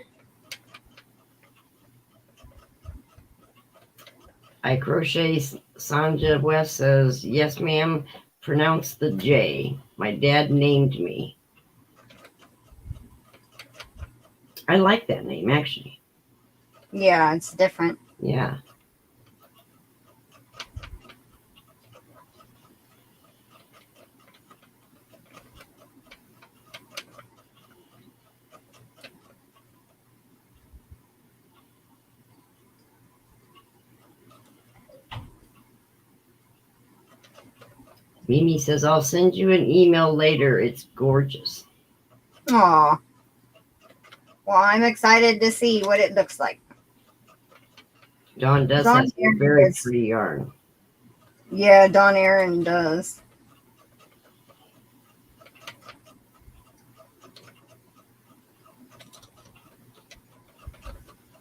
S2: I crochet. Sonja West says, yes, ma'am. Pronounce the J. My dad named me. I like that name, actually.
S1: Yeah, it's different.
S2: Yeah. Mimi says, I'll send you an email later. It's gorgeous.
S1: Aw. Well, I'm excited to see what it looks like.
S2: Dawn does
S1: Dawn
S2: have some
S1: Aaron
S2: very
S1: does.
S2: pretty yarn.
S1: Yeah, Dawn Aaron does.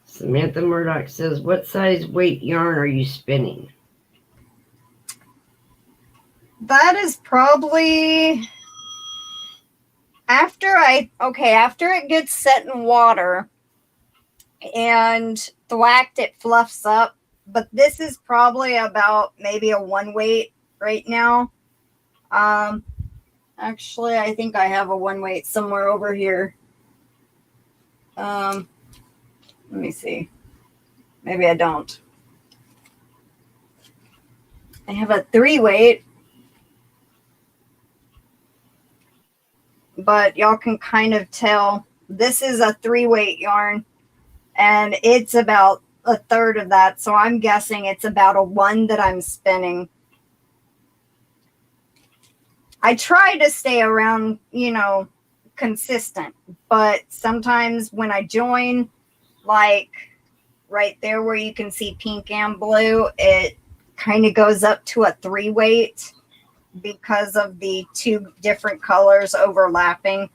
S2: Samantha Murdoch says, what size weight yarn are you spinning?
S1: That is probably after it gets set in water and thwacked, it fluffs up. But this is probably about maybe a 1 weight right now. Actually, I think I have a 1 weight somewhere over here. Let me see. Maybe I don't. I have a 3 weight. But y'all can kind of tell this is a 3 weight yarn and it's about a third of that. So I'm guessing it's about a 1 that I'm spinning. I try to stay around, consistent, but sometimes when I join, like right there where you can see pink and blue, it kind of goes up to a 3 weight because of the 2 different colors overlapping.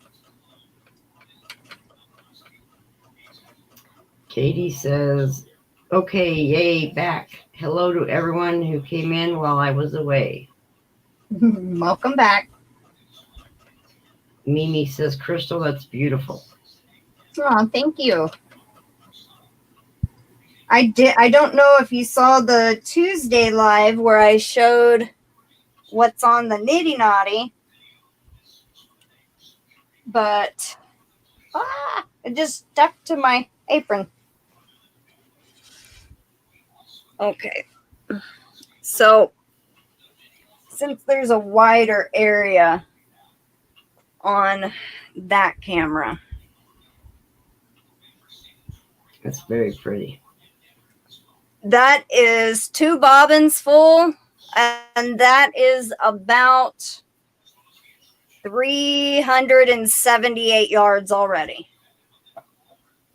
S2: Katie says, okay, yay, back. Hello to everyone who came in while I was away.
S1: Welcome back.
S2: Mimi says, Crystal, that's beautiful.
S1: Oh, thank you. I don't know if you saw the Tuesday live where I showed what's on the Nitty Naughty, but it just stuck to my apron. Okay. So since there's a wider area on that camera.
S2: That's very pretty.
S1: That is 2 bobbins full, and that is about 378 yards already.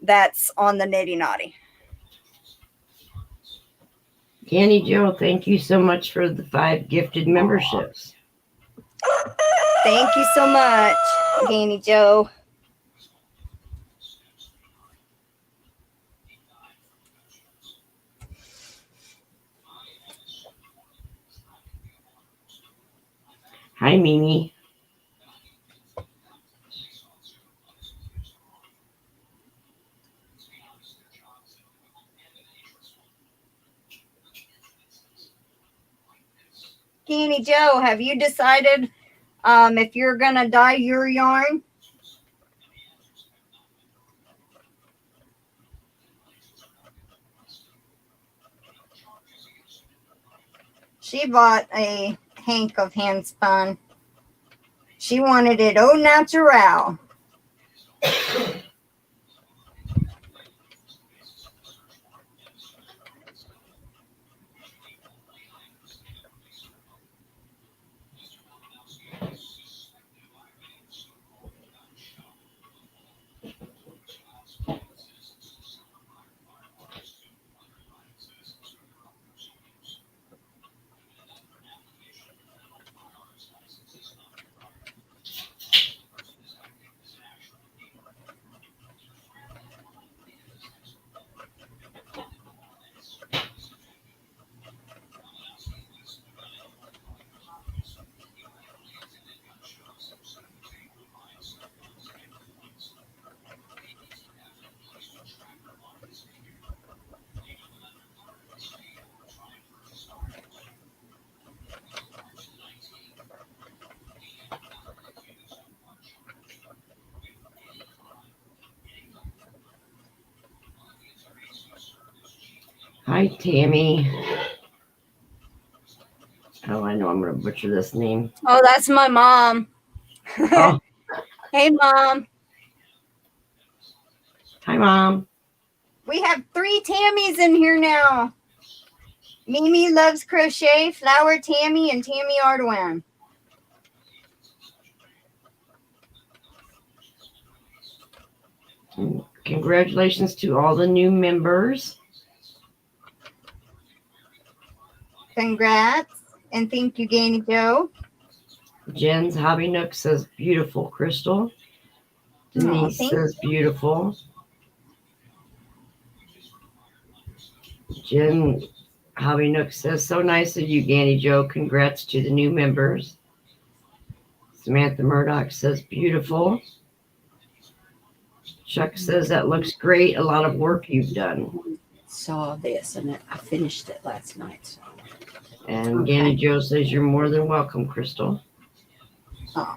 S1: That's on the Nitty Naughty.
S2: Ganni Joe, thank you so much for the 5 gifted memberships.
S1: Thank you so much, Ganni Joe.
S2: Hi, Mimi.
S1: Ganni Joe, have you decided if you're going to dye your yarn? She bought a hank of hand spun. She wanted it au natural.
S2: Hi, Tammy. Oh, I know I'm going to butcher this name.
S1: Oh, that's my mom.
S2: Oh,
S1: Hey, Mom.
S2: hi, Mom.
S1: We have 3 Tammys in here now. Mimi loves crochet, Flower Tammy, and Tammy Ardoin.
S2: And congratulations to all the new members.
S1: Congrats. And thank you, Ganni Joe.
S2: Jen's Hobby Nook says beautiful, Crystal. Denyse
S1: thank
S2: says beautiful. Jen Hobby Nook says so nice of you, Ganni Joe. Congrats to the new members. Samantha Murdoch says beautiful. Chuck says that looks great. A lot of work you've done.
S3: Saw this and I finished it last night. So.
S2: And
S3: Okay.
S2: Ganni Joe says you're more than welcome, Crystal.
S3: Oh,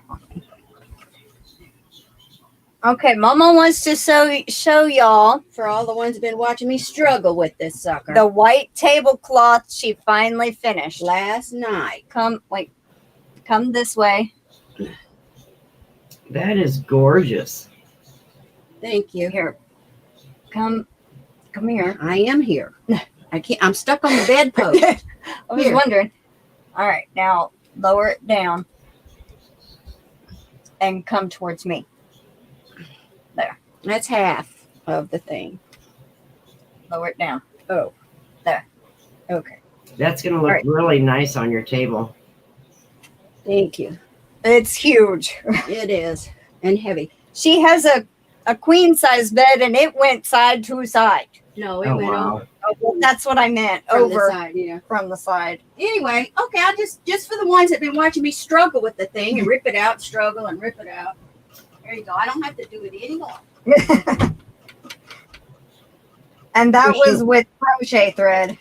S1: Okay, Mama wants to show y'all
S3: for all the ones that have been watching me struggle with this sucker.
S1: the white tablecloth she finally finished.
S3: Last night.
S1: Come this way.
S2: That is gorgeous.
S3: Thank you.
S1: Here. Come here.
S3: I am here. I can't. I'm stuck on the bedpost.
S1: I was
S3: Here.
S1: wondering. All right, now lower it down and come towards me.
S3: That's half of the thing.
S1: Lower it down.
S3: Oh,
S1: There.
S3: okay.
S2: That's going to look
S1: All right.
S2: really nice on your table.
S3: Thank you.
S1: It's huge.
S3: It is. And heavy.
S1: She has a queen size bed and it went side to side.
S3: No, it
S2: Oh,
S3: went
S2: wow.
S3: over
S1: Oh, well, that's what I meant.
S3: from the
S1: Over
S3: side, yeah.
S1: from the side.
S3: Anyway, okay, I just for the ones that have been watching me struggle with the thing and rip it out, struggle and rip it out. There you go. I don't have to do it anymore.
S1: And that
S2: For
S1: was
S2: sure.
S1: with crochet thread.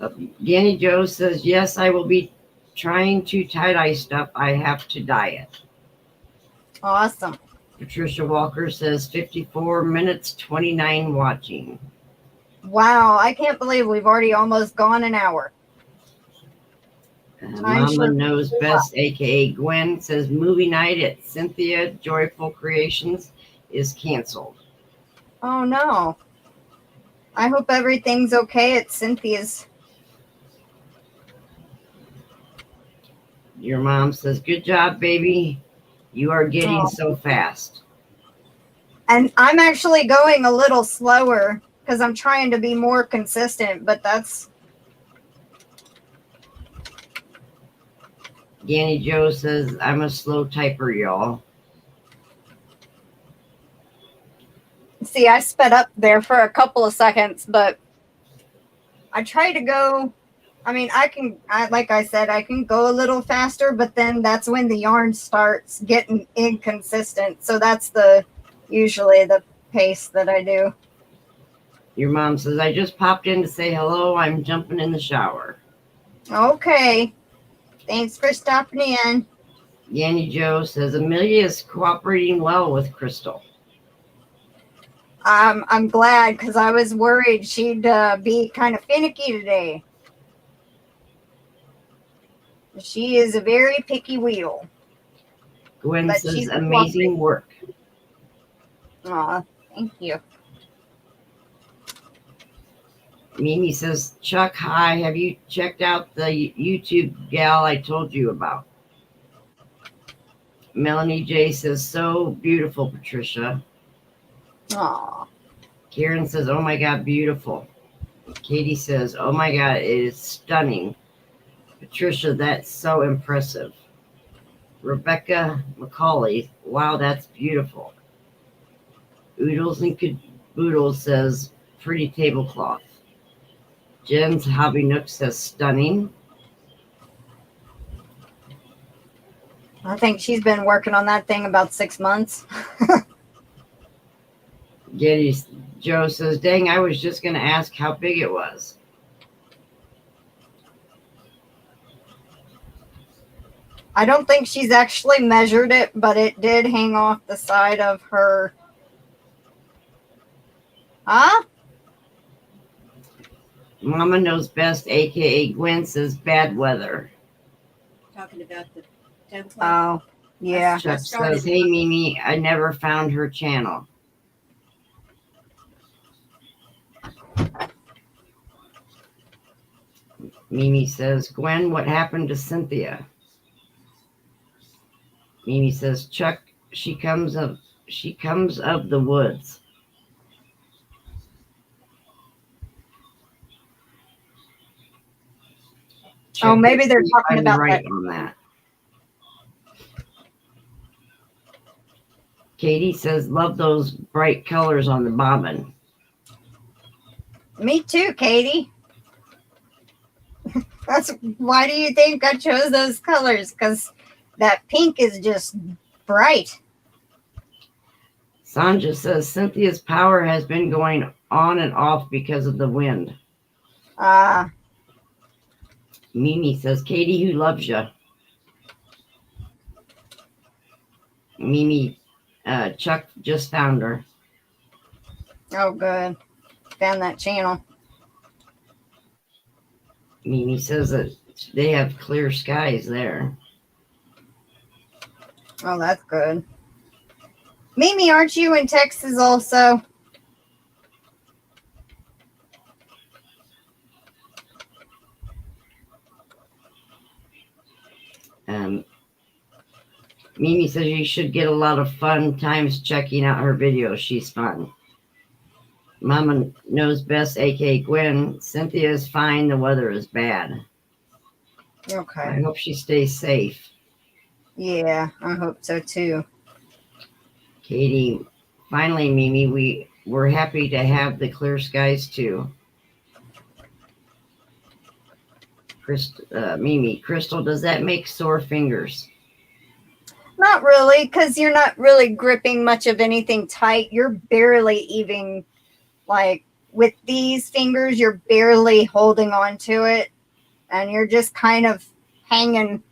S2: Ganni Joe says, yes, I will be trying to tie-dye stuff. I have to dye it.
S1: Awesome.
S2: Patricia Walker says 54 minutes, 29 watching.
S1: Wow, I can't believe we've already almost gone an hour.
S2: Mama
S1: sure-
S2: Knows Best, aka Gwen, says movie night at Cynthia Joyful Creations is canceled.
S1: Oh no. I hope everything's okay at Cynthia's.
S2: Your mom says, good job, baby. You are getting
S1: Oh.
S2: so fast.
S1: And I'm actually going a little slower because I'm trying to be more consistent, but that's
S2: Ganni Joe says, I'm a slow typer, y'all.
S1: see, I sped up there for a couple of seconds, but I try to go. I mean, like I said, I can go a little faster, but then that's when the yarn starts getting inconsistent. So that's usually the pace that I do.
S2: Your mom says, I just popped in to say hello. I'm jumping in the shower.
S1: Okay. Thanks for stopping in.
S2: Yanni Joe says, Amelia is cooperating well with Crystal.
S1: I'm glad because I was worried she'd be kind of finicky today. She is a very picky wheel.
S2: Gwen
S1: But
S2: says,
S1: she's
S2: amazing work.
S1: Aw, thank you.
S2: Mimi says, Chuck, hi. Have you checked out the YouTube gal I told you about? Melanie J says, so beautiful, Patricia.
S1: Aw.
S2: Karen says, oh my God, beautiful. Katie says, oh my God, it is stunning. Patricia, that's so impressive. Rebecca McCauley, wow, that's beautiful. Oodles and Caboodles says, pretty tablecloth. Jen's Hobby Nook says, stunning.
S1: I think she's been working on that thing about 6 months.
S2: Getty Joe says, dang, I was just going to ask how big it was.
S1: I don't think she's actually measured it, but it did hang off the side of her. Huh?
S2: Mama Knows Best, aka Gwen, says bad weather.
S3: Talking about the template.
S1: Oh, yeah.
S2: Chuck
S3: started-
S2: says, hey Mimi, I never found her channel. Mimi says, Gwen, what happened to Cynthia? Mimi says, Chuck, she comes of the woods.
S1: Oh, maybe they're
S2: Check
S1: talking
S2: I'm
S1: about
S2: right
S1: that.
S2: on that. Katie says, love those bright colors on the bobbin.
S1: Me too, Katie. Why do you think I chose those colors? Because that pink is just bright.
S2: Sonja says, Cynthia's power has been going on and off because of the wind. Mimi says, Katie, who loves you? Mimi, Chuck just found her.
S1: Oh, good. Found that channel.
S2: Mimi says that they have clear skies there.
S1: Oh, that's good. Mimi, aren't you in Texas also?
S2: Mimi says you should get a lot of fun times checking out her videos. She's fun. Mama Knows Best, aka Gwen. Cynthia is fine. The weather is bad. I
S1: Okay.
S2: hope she stays safe.
S1: Yeah, I hope so too.
S2: Katie, finally, Mimi, we're happy to have the clear skies too. Mimi, Crystal, does that make sore fingers?
S1: Not really, because you're not really gripping much of anything tight. You're barely even, like, with these fingers, you're barely holding on to it. And you're just kind of hanging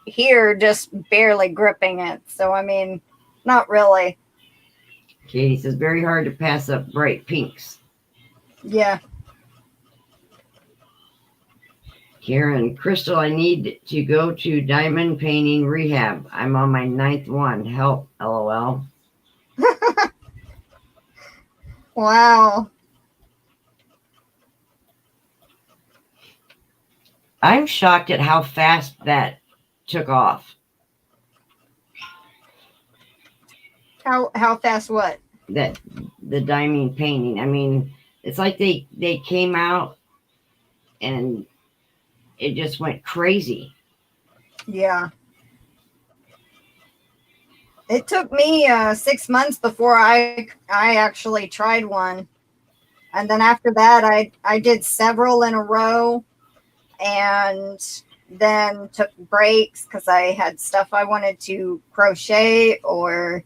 S1: here, just barely gripping it. So, I mean, not really.
S2: Katie says, very hard to pass up bright pinks.
S1: Yeah.
S2: Karen, Crystal, I need to go to diamond painting rehab. I'm on my 9th one. Help, LOL.
S1: Wow.
S2: I'm shocked at how fast that took off.
S1: How fast what?
S2: That the diamond painting. I mean, it's like they came out and it just went crazy.
S1: Yeah. It took me 6 months before I actually tried one. And then after that, I did several in a row and then took breaks because I had stuff I wanted to crochet or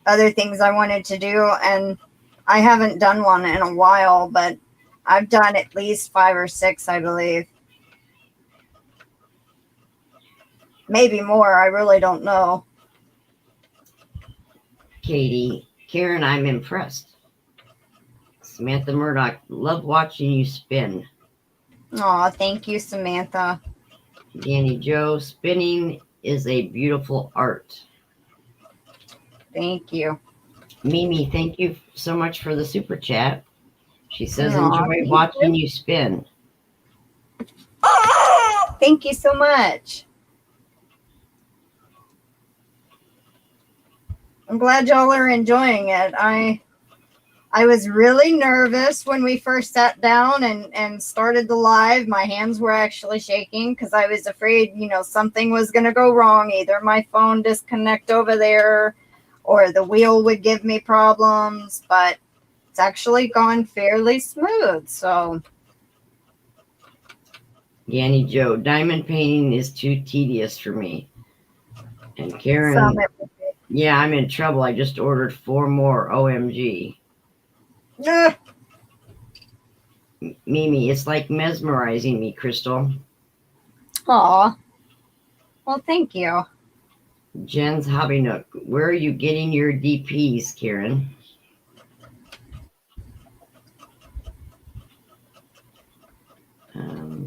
S1: other things I wanted to do. And I haven't done one in a while, but I've done at least 5 or 6, I believe. Maybe more. I really don't know.
S2: Katie, Karen, I'm impressed. Samantha Murdoch, love watching you spin.
S1: Aw, thank you, Samantha.
S2: Ganni Joe, spinning is a beautiful art.
S1: Thank you.
S2: Mimi, thank you so much for the super chat. She says,
S1: Aw,
S2: enjoy
S1: thank
S2: watching you spin.
S1: Thank you so much. I'm glad y'all are enjoying it. I was really nervous when we first sat down and started the live. My hands were actually shaking because I was afraid, something was going to go wrong. Either my phone disconnect over there or the wheel would give me problems, but it's actually gone fairly smooth. So,
S2: Ganni Joe, diamond painting is too tedious for me. And Karen, yeah, I'm in trouble. I just ordered 4 more. OMG. Mimi, it's like mesmerizing me, Crystal.
S1: Aw. Well, thank you.
S2: Jen's Hobby Nook, where are you getting your DPs, Karen?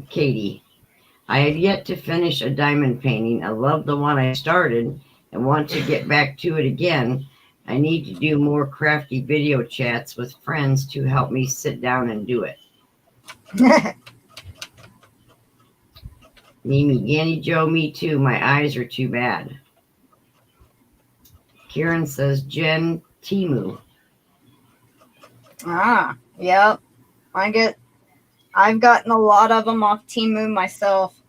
S2: Katie. I have yet to finish a diamond painting. I love the one I started and want to get back to it again. I need to do more crafty video chats with friends to help me sit down and do it. Mimi, Ganni Joe, me too. My eyes are too bad. Karen says Jen Timu.
S1: Yep. I've gotten a lot of them off Temu myself.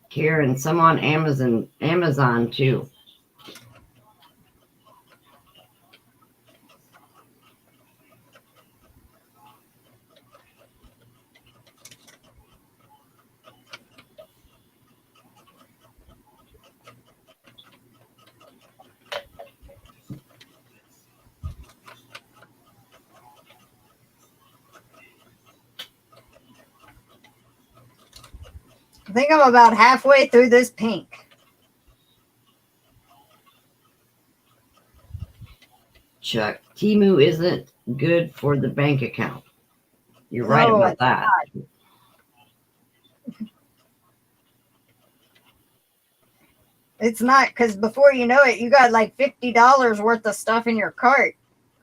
S2: Karen, some on Amazon too.
S1: I think I'm about halfway through this pink.
S2: Chuck, Temu isn't good for the bank account. You're right
S1: No,
S2: about
S1: it's
S2: that.
S1: It's not, because before you know it, you got like $50 worth of stuff in your cart.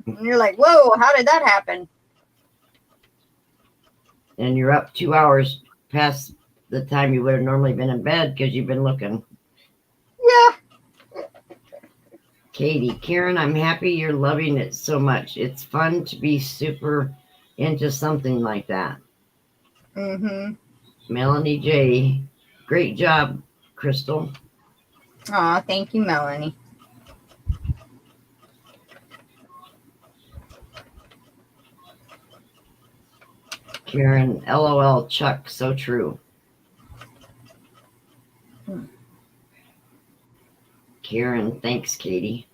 S1: And you're like, whoa, how did that happen?
S2: And you're up 2 hours past the time you would have normally been in bed because you've been looking.
S1: Yeah.
S2: Katie, Karen, I'm happy you're loving it so much. It's fun to be super into something like that.
S1: Mm-hmm.
S2: Melanie J, great job, Crystal.
S1: Aw, thank you, Melanie.
S2: Karen, LOL, Chuck, so true. Karen, thanks, Katie.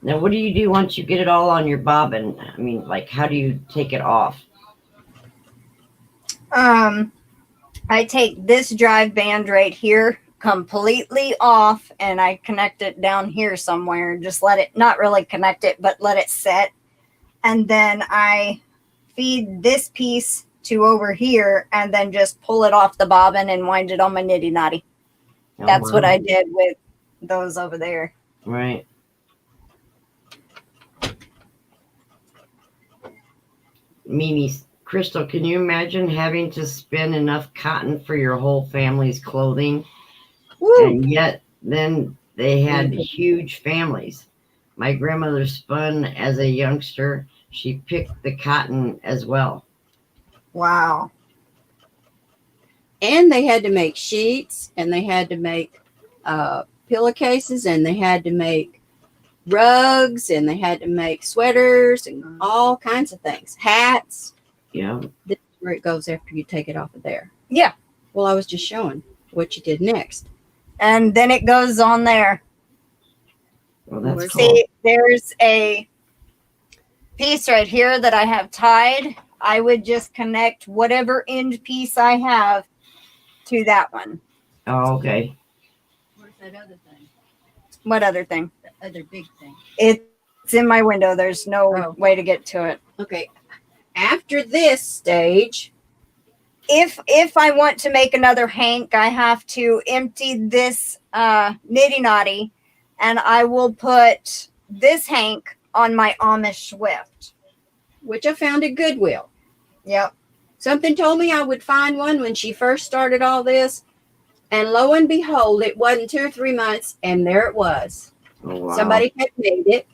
S2: Now, what do you do once you get it all on your bobbin? I mean, like, how do you take it off?
S1: I take this drive band right here completely off, and I connect it down here somewhere. Just let it, not really connect it, but let it set. And then I feed this piece to over here and then just pull it off the bobbin and wind it on my nitty knotty.
S2: Oh,
S1: That's
S2: wow.
S1: what I did with those over there.
S2: Right. Mimi, Crystal, can you imagine having to spin enough cotton for your whole family's clothing?
S1: Woo.
S2: And yet then they had huge families. My grandmother spun as a youngster. She picked the cotton as well.
S1: Wow.
S3: And they had to make sheets, and they had to make pillowcases, and they had to make rugs, and they had to make sweaters and all kinds of things. Hats.
S2: Yeah.
S3: This is where it goes after you take it off of there.
S1: Yeah.
S3: Well, I was just showing what you did next.
S1: And then it goes on there.
S2: Well, that's
S1: See,
S2: cool.
S1: there's a piece right here that I have tied. I would just connect whatever end piece I have to that one.
S2: Oh, okay.
S3: Where's that other thing?
S1: What other thing?
S3: The other big thing.
S1: It's in my window. There's no
S3: Oh.
S1: way to get to it.
S3: Okay. After this stage,
S1: If I want to make another hank, I have to empty this nitty knotty, and I will put this hank on my Amish Swift.
S3: which I found at Goodwill.
S1: Yep.
S3: Something told me I would find one when she first started all this. And lo and behold, it wasn't 2 or 3 months, and there it was.
S2: Oh, wow.
S3: Somebody had made it.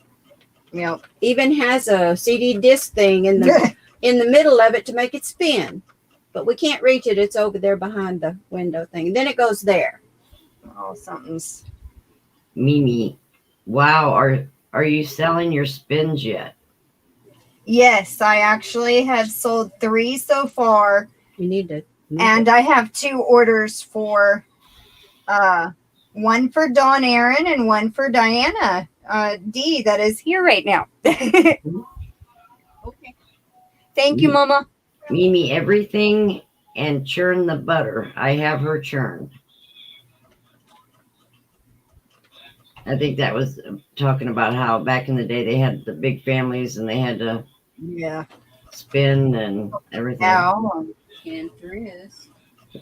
S1: Yep.
S3: Even has a CD disc thing in the in the middle of it to make it spin. But we can't reach it. It's over there behind the window thing. Then it goes there.
S1: Oh, something's.
S2: Mimi, wow, are you selling your spins yet?
S1: Yes, I actually have sold 3 so far,
S3: You need to.
S1: and I have 2 orders for one for Dawn Aaron and one for Diana. D that is here right now.
S3: Okay.
S1: Thank you, Mama.
S2: Mimi, everything and churn the butter. I have her churned. I think that was talking about how back in the day they had the big families and they had to
S1: Yeah.
S2: spin and everything.
S1: Now.
S3: And Thryss.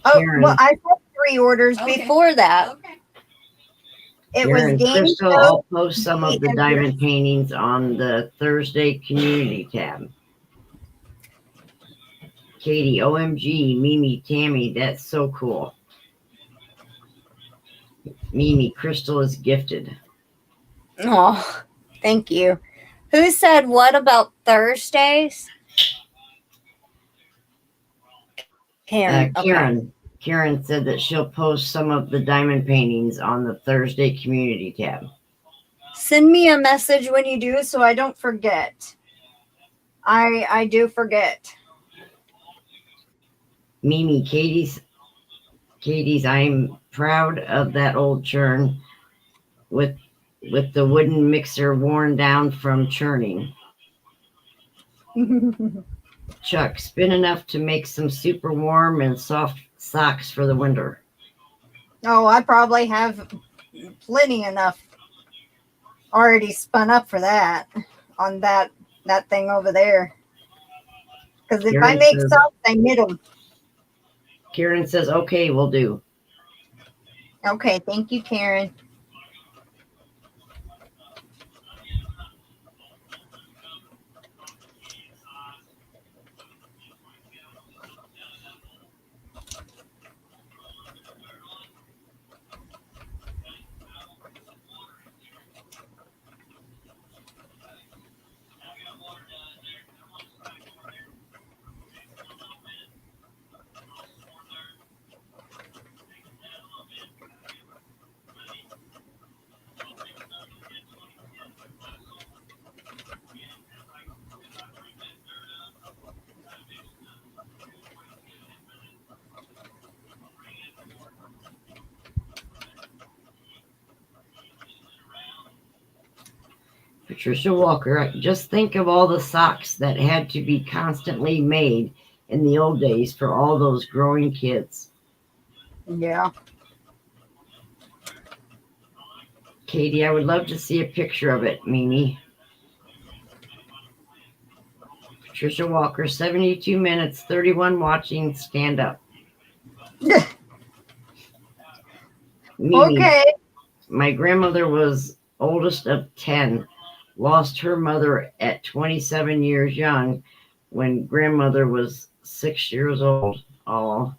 S1: Oh,
S2: Karen,
S1: well, I had 3 orders
S3: Okay.
S1: before that.
S3: Okay.
S1: It was
S2: Karen,
S1: game
S2: Crystal,
S1: show.
S2: I'll post some of the
S1: and
S2: diamond paintings on the Thursday community tab. Katie, OMG, Mimi, Tammy, that's so cool. Mimi, Crystal is gifted.
S1: Oh, thank you. Who said what about Thursdays? Karen. Okay.
S2: Karen said that she'll post some of the diamond paintings on the Thursday community tab.
S1: Send me a message when you do so I don't forget. I do forget.
S2: Mimi, Katie's, I'm proud of that old churn with the wooden mixer worn down from churning. Chuck, spin enough to make some super warm and soft socks for the winter.
S1: Oh, I probably have plenty enough already spun up for that on that thing over there. Because if I make socks, I knit them.
S2: Karen says, okay, we'll do.
S1: Okay, thank you, Karen.
S2: Patricia Walker, just think of all the socks that had to be constantly made in the old days for all those growing kids.
S1: Yeah.
S2: Katie, I would love to see a picture of it, Mimi. Patricia Walker, 72 minutes, 31 watching, stand up. Mimi,
S1: Okay.
S2: my grandmother was oldest of 10, lost her mother at 27 years young when grandmother was 6 years old. Oh.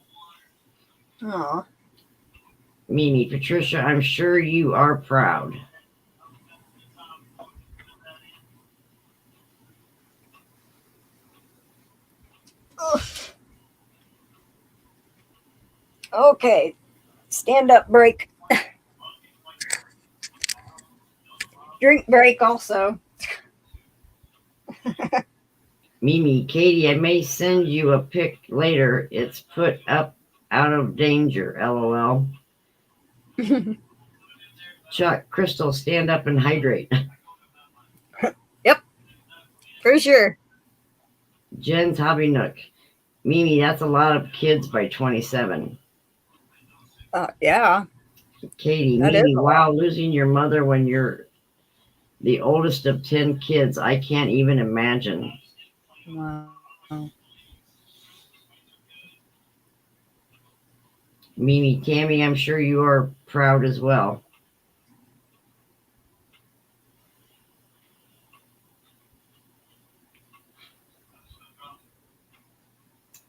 S2: Mimi, Patricia, I'm sure you are proud.
S1: Okay. Stand up break. Drink break also.
S2: Mimi, Katie, I may send you a pic later. It's put up out of danger, LOL. Chuck, Crystal, stand up and hydrate.
S1: Yep, for sure.
S2: Jen's Hobby Nook. Mimi, that's a lot of kids by 27.
S1: Yeah.
S2: Katie,
S1: That
S2: Mimi,
S1: is a
S2: wow, losing your mother when you're the oldest of 10 kids. I can't even imagine.
S1: Wow.
S2: Mimi, Tammy, I'm sure you are proud as well.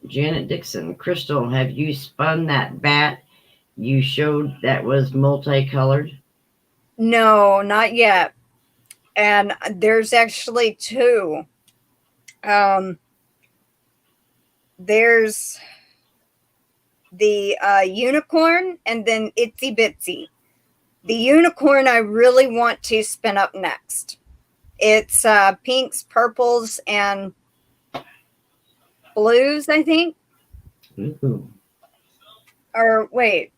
S2: Janet Dixon, Crystal, have you spun that bat you showed that was multicolored?
S1: No, not yet. And there's actually 2. There's the unicorn and then Itsy Bitsy. The unicorn I really want to spin up next. It's pinks, purples, and blues, I think.
S2: Ooh.
S1: Or wait.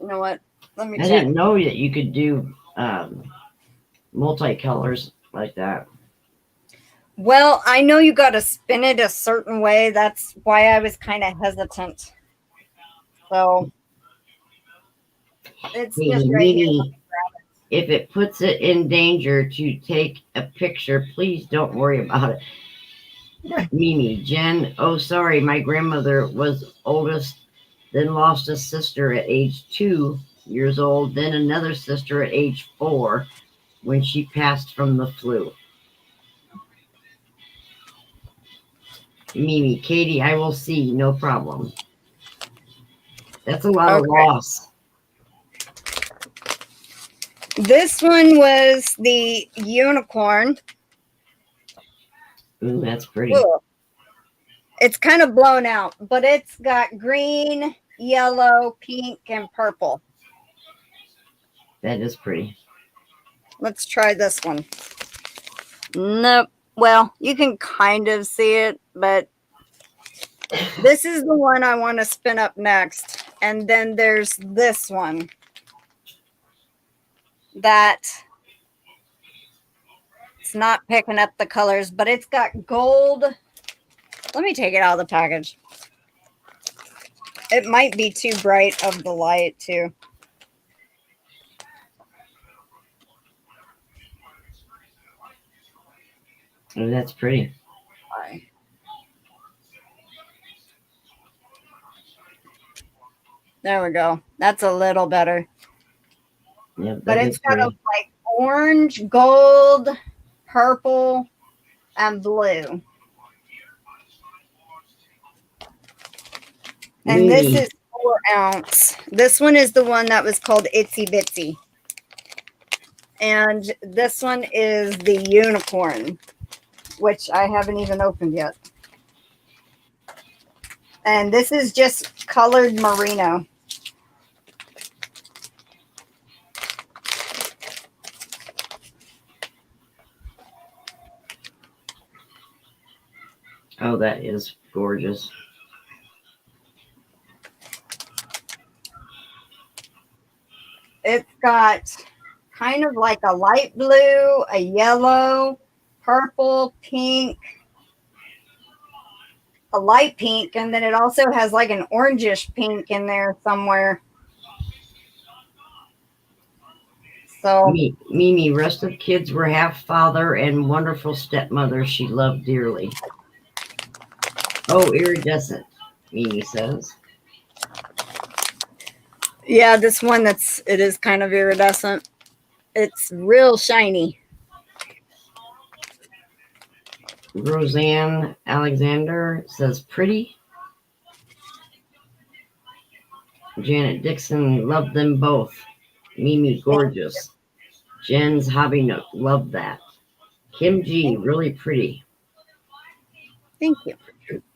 S1: You know what? Let me
S2: I
S1: check.
S2: didn't know that you could do multicolors like that.
S1: Well, I know you got to spin it a certain way. That's why I was kind of hesitant. So it's
S2: Hey,
S1: just right here.
S2: Mimi, if it puts it in danger to take a picture, please don't worry about it. Mimi, Jen, oh, sorry, my grandmother was oldest, then lost a sister at age 2 years old, then another sister at age 4 when she passed from the flu. Mimi, Katie, I will see, no problem. That's a lot of loss.
S1: This one was the unicorn.
S2: Ooh, that's pretty.
S1: Ooh. It's kind of blown out, but it's got green, yellow, pink, and purple.
S2: That is pretty.
S1: Let's try this one. Nope. Well, you can kind of see it, but this is the one I want to spin up next. And then there's this one that it's not picking up the colors, but it's got gold. Let me take it out of the package. It might be too bright of the light too.
S2: Oh, that's pretty.
S1: There we go. That's a little better.
S2: Yep,
S1: But it's got a like orange, gold, purple, and blue. And this is 4 ounce. This one is the one that was called Itsy Bitsy. And this one is the unicorn, which I haven't even opened yet. And this is just colored merino.
S2: Oh, that is gorgeous.
S1: It's got kind of like a light blue, a yellow, purple, pink, a light pink, and then it also has like an orangish pink in there somewhere. So
S2: Mimi, rest of kids were half father and wonderful stepmother she loved dearly. Oh, iridescent, Mimi says.
S1: yeah, this one it is kind of iridescent. It's real shiny.
S2: Roseanne Alexander says pretty. Janet Dixon loved them both. Mimi, gorgeous. Jen's Hobby Nook, love that. Kim G, really pretty.
S1: Thank you.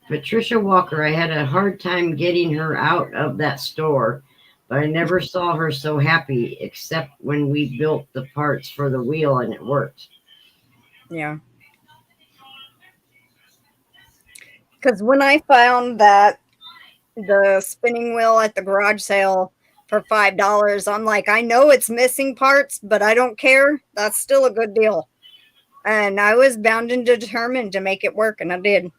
S2: Patricia Walker, I had a hard time getting her out of that store, but I never saw her so happy except when we built the parts for the wheel and it worked.
S1: Yeah. Because when I found that the spinning wheel at the garage sale for $5, I'm like, I know it's missing parts, but I don't care. That's still a good deal. And I was bound and determined to make it work, and I did.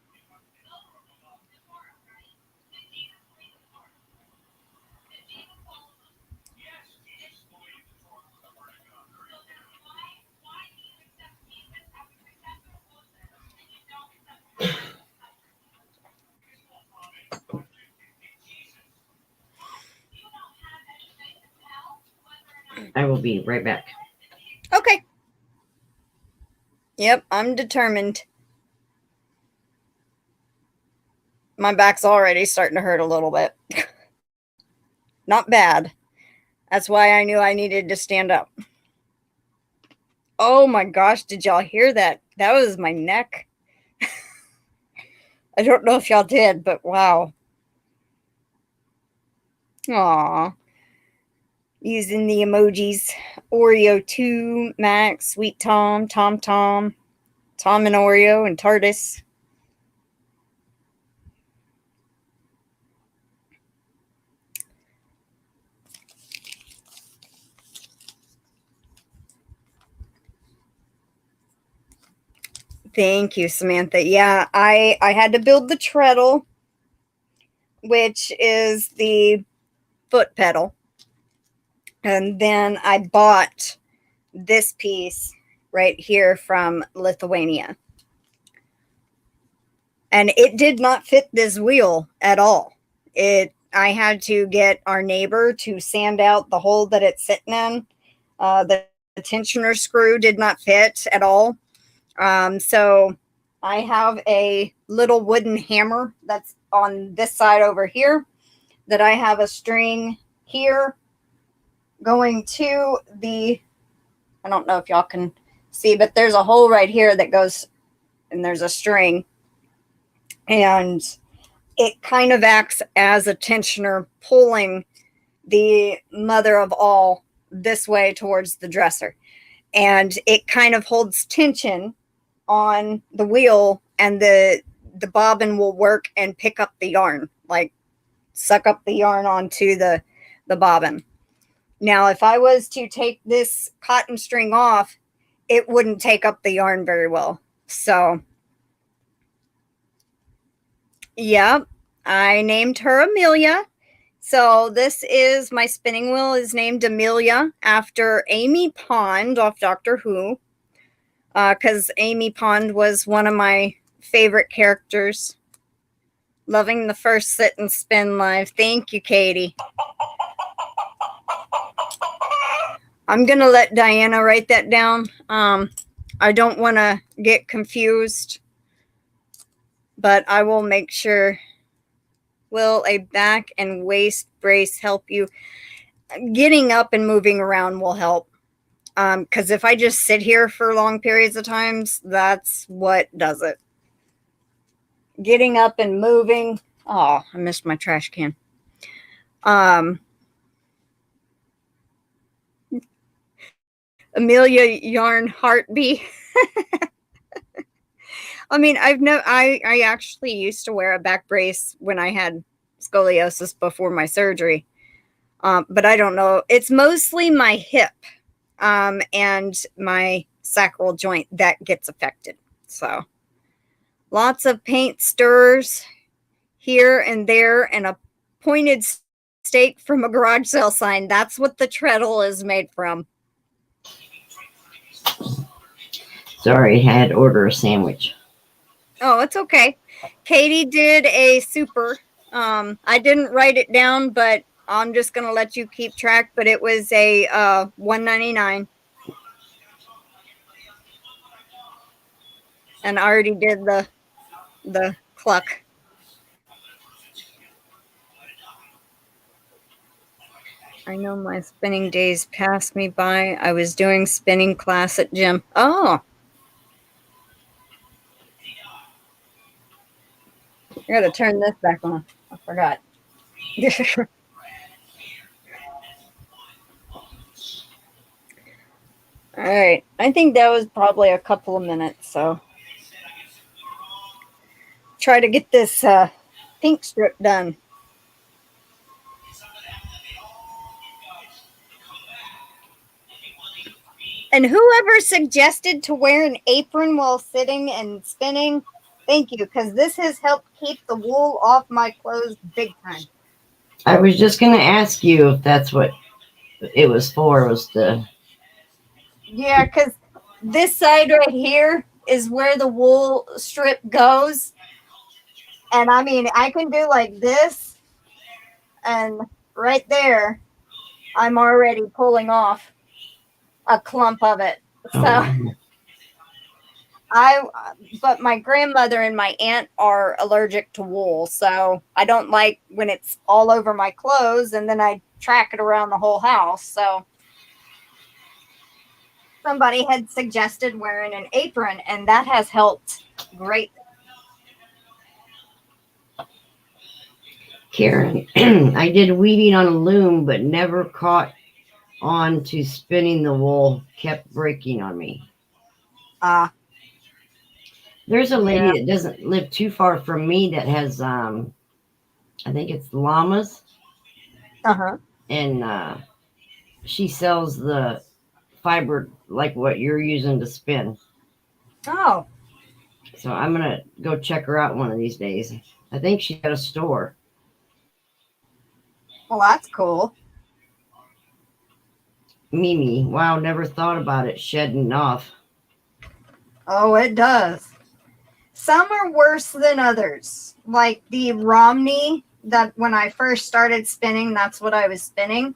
S2: I will be right back.
S1: Okay. Yep, I'm determined. My back's already starting to hurt a little bit. Not bad. That's why I knew I needed to stand up. Oh my gosh, did y'all hear that? That was my neck. I don't know if y'all did, but wow. Aw. Using the emojis. Oreo 2, Max, Sweet Tom, Tom Tom, Tom and Oreo, and TARDIS. Thank you, Samantha. Yeah, I had to build the treadle, which is the foot pedal. And then I bought this piece right here from Lithuania. And it did not fit this wheel at all. I had to get our neighbor to sand out the hole that it's sitting in. The tensioner screw did not fit at all. So I have a little wooden hammer that's on this side over here that I have a string here going to the, I don't know if y'all can see, but there's a hole right here that goes, and there's a string. And it kind of acts as a tensioner pulling the mother of all this way towards the dresser. And it kind of holds tension on the wheel, and the bobbin will work and pick up the yarn, like suck up the yarn onto the bobbin. Now, if I was to take this cotton string off, it wouldn't take up the yarn very well. So, yeah, I named her Amelia. So this is, my spinning wheel is named Amelia after Amy Pond off Doctor Who. Because Amy Pond was one of my favorite characters. Loving the first Sit and Spin live. Thank you, Katie. I'm going to let Diana write that down. I don't want to get confused, but I will make sure. Will a back and waist brace help you? Getting up and moving around will help. Because if I just sit here for long periods of times, that's what does it. Getting up and moving. Oh, I missed my trash can. Amelia Yarn Heartbeat. I mean, I actually used to wear a back brace when I had scoliosis before my surgery. But I don't know. It's mostly my hip and my sacral joint that gets affected. So lots of paint stirs here and there, and a pointed stake from a garage sale sign. That's what the treadle is made from.
S2: Sorry, had to order a sandwich.
S1: Oh, it's okay. Katie did a super. I didn't write it down, but I'm just going to let you keep track. But it was a $1.99. And I already did the cluck. I know my spinning days passed me by. I was doing spinning class at gym. Oh. I got to turn this back on. I forgot. All right. I think that was probably a couple of minutes. So try to get this pink strip done. And whoever suggested to wear an apron while sitting and spinning, thank you, because this has helped keep the wool off my clothes big time.
S2: I was just going to ask you if that's what it was for, was the...
S1: Yeah, because this side right here is where the wool strip goes. And I mean, I can do like this, and right there, I'm already pulling off a clump of it. So but my grandmother and my aunt are allergic to wool, so I don't like when it's all over my clothes and then I track it around the whole house. So somebody had suggested wearing an apron, and that has helped greatly.
S2: Karen, I did weaving on a loom, but never caught on to spinning the wool. Kept breaking on me. There's a lady that doesn't live too far from me that has, I think it's Llamas. And she sells the fiber like what you're using to spin.
S1: Oh.
S2: So I'm going to go check her out one of these days. I think she's at a store.
S1: Well, that's cool.
S2: Mimi, wow, never thought about it shedding off.
S1: Oh, it does. Some are worse than others. Like the Romney, that when I first started spinning, that's what I was spinning.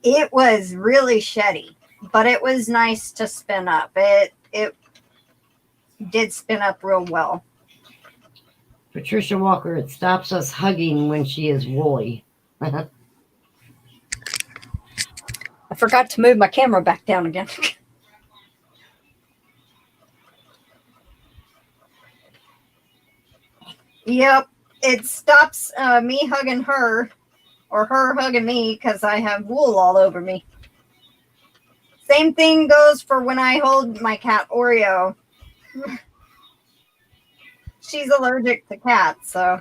S1: It was really sheddy, but it was nice to spin up. It did spin up real well.
S2: Patricia Walker, it stops us hugging when she is woolly.
S1: I forgot to move my camera back down again. Yep, it stops me hugging her or her hugging me because I have wool all over me. Same thing goes for when I hold my cat Oreo. She's allergic to cats, so.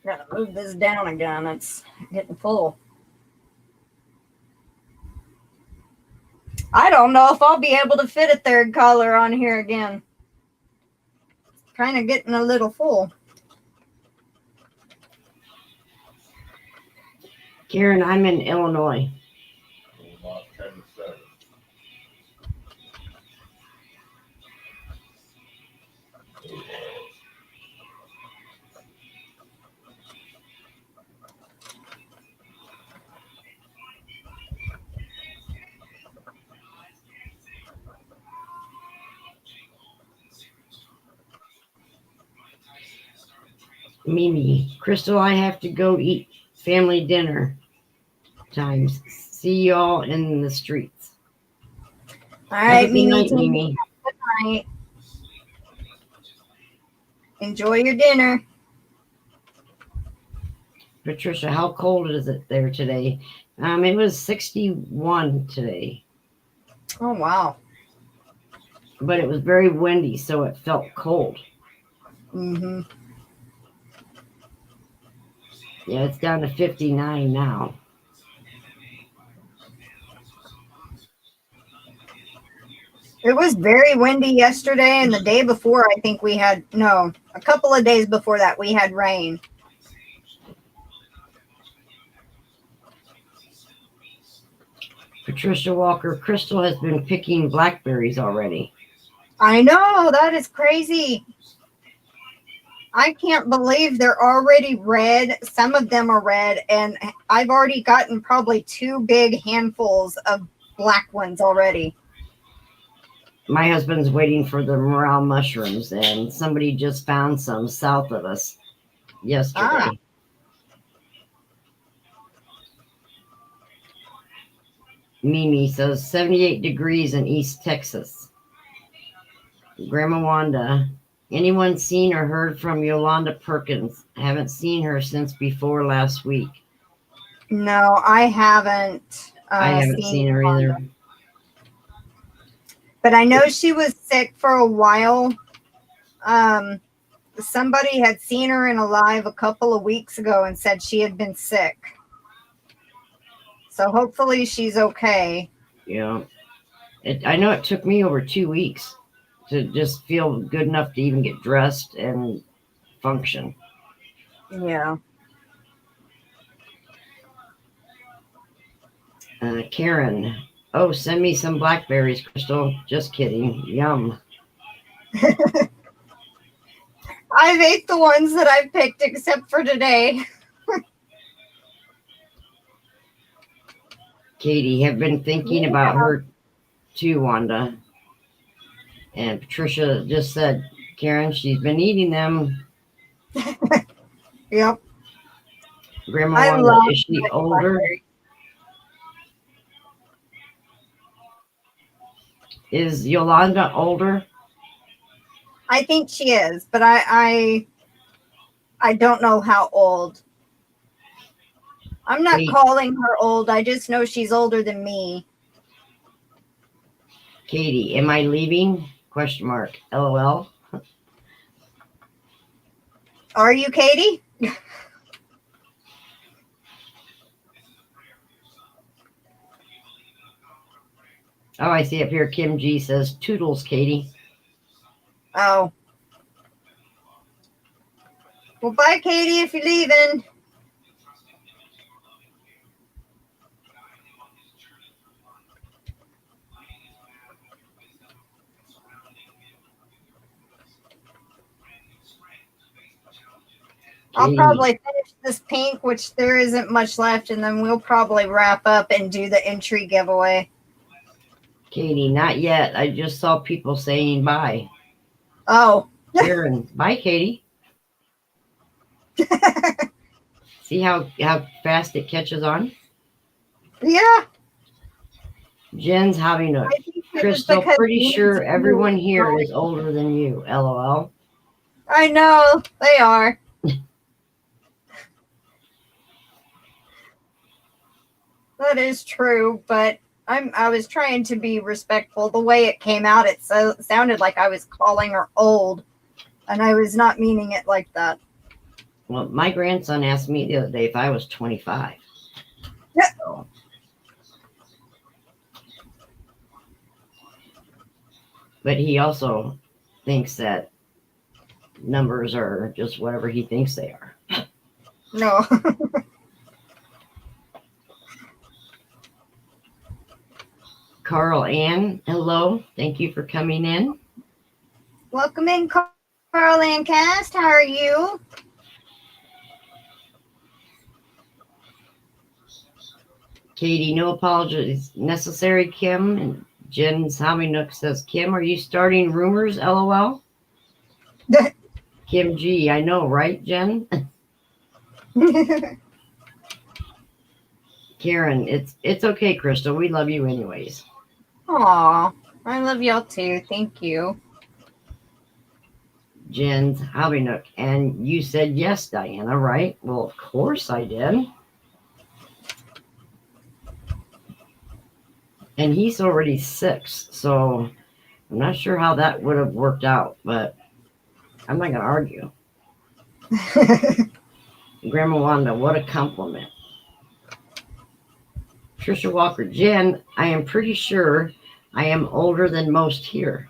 S1: Gotta move this down again. It's getting full. I don't know if I'll be able to fit a third collar on here again. Kind of getting a little full.
S2: Karen, I'm in Illinois. Mimi, Crystal, I have to go eat family dinner times. See y'all in the streets.
S1: All right,
S2: Have a good night,
S1: Mimi.
S2: Mimi.
S1: Good night. Enjoy your dinner.
S2: Patricia, how cold is it there today? It was 61 today,
S1: Oh, wow.
S2: but it was very windy, so it felt cold.
S1: Mm-hmm.
S2: Yeah, it's down to 59 now.
S1: It was very windy yesterday, and the day before, I think we had, no, a couple of days before that, we had rain.
S2: Patricia Walker, Crystal has been picking blackberries already.
S1: I know, that is crazy. I can't believe they're already red. Some of them are red, and I've already gotten probably 2 big handfuls of black ones already.
S2: My husband's waiting for the morale mushrooms, and somebody just found some south of us yesterday.
S1: Ah.
S2: Mimi says 78 degrees in East Texas. Grandma Wanda, anyone seen or heard from Yolanda Perkins? I haven't seen her since before last week.
S1: No, I haven't.
S2: I haven't seen her either.
S1: But I know she was sick for a while. Somebody had seen her in a live a couple of weeks ago and said she had been sick. So hopefully she's okay.
S2: Yeah. I know it took me over 2 weeks to just feel good enough to even get dressed and function.
S1: Yeah.
S2: Karen, oh, send me some blackberries, Crystal. Just kidding. Yum.
S1: I've ate the ones that I've picked except for today.
S2: Katie, have been thinking about her too, Wanda. And Patricia just said, Karen, she's been eating them.
S1: Yep.
S2: Grandma Wanda, is she older? Is Yolanda older?
S1: I think she is, but I don't know how old. I'm not calling her old. I just know she's older than me.
S2: Katie, am I leaving? Question mark. LOL.
S1: Are you, Katie?
S2: Oh, I see up here. Kim G says, "Toodles, Katie."
S1: Oh. Well, bye, Katie, if you're leaving. I'll
S2: Katie,
S1: probably finish this pink, which there isn't much left, and then we'll probably wrap up and do the entry giveaway.
S2: Katie, not yet. I just saw people saying bye.
S1: Oh.
S2: Karen, bye, Katie. See how fast it catches on?
S1: Yeah.
S2: Jen's having a
S1: I think it was
S2: Crystal,
S1: because
S2: pretty
S1: Newtz
S2: sure
S1: is
S2: everyone
S1: really
S2: here
S1: strong.
S2: is older than you. LOL.
S1: I know they are. That is true, but I was trying to be respectful. The way it came out, it sounded like I was calling her old, and I was not meaning it like that.
S2: Well, my grandson asked me the other day if I was 25.
S1: Yeah.
S2: So, but he also thinks that numbers are just whatever he thinks they are.
S1: No.
S2: Carl Ann, hello. Thank you for coming in.
S1: Welcome in, Carl and Cast. How are you?
S2: Katie, no apologies necessary, Kim. And Jen's Hobby Nook says, Kim, are you starting rumors? LOL. Kim G, I know, right, Jen? Karen, it's okay, Crystal. We love you anyways.
S1: Aw, I love y'all too. Thank you.
S2: Jen's Hobby Nook. And you said yes, Diana, right? Well, of course I did. And he's already 6, so I'm not sure how that would have worked out, but I'm not going to argue. Grandma Wanda, what a compliment. Trisha Walker, Jen, I am pretty sure I am older than most here.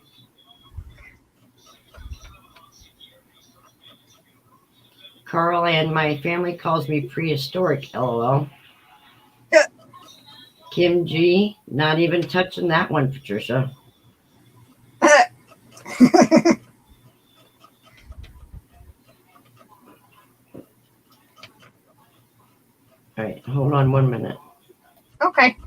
S2: Carl and my family calls me prehistoric, LOL. Kim G, not even touching that one, Patricia. All right, hold on 1 minute.
S1: Okay.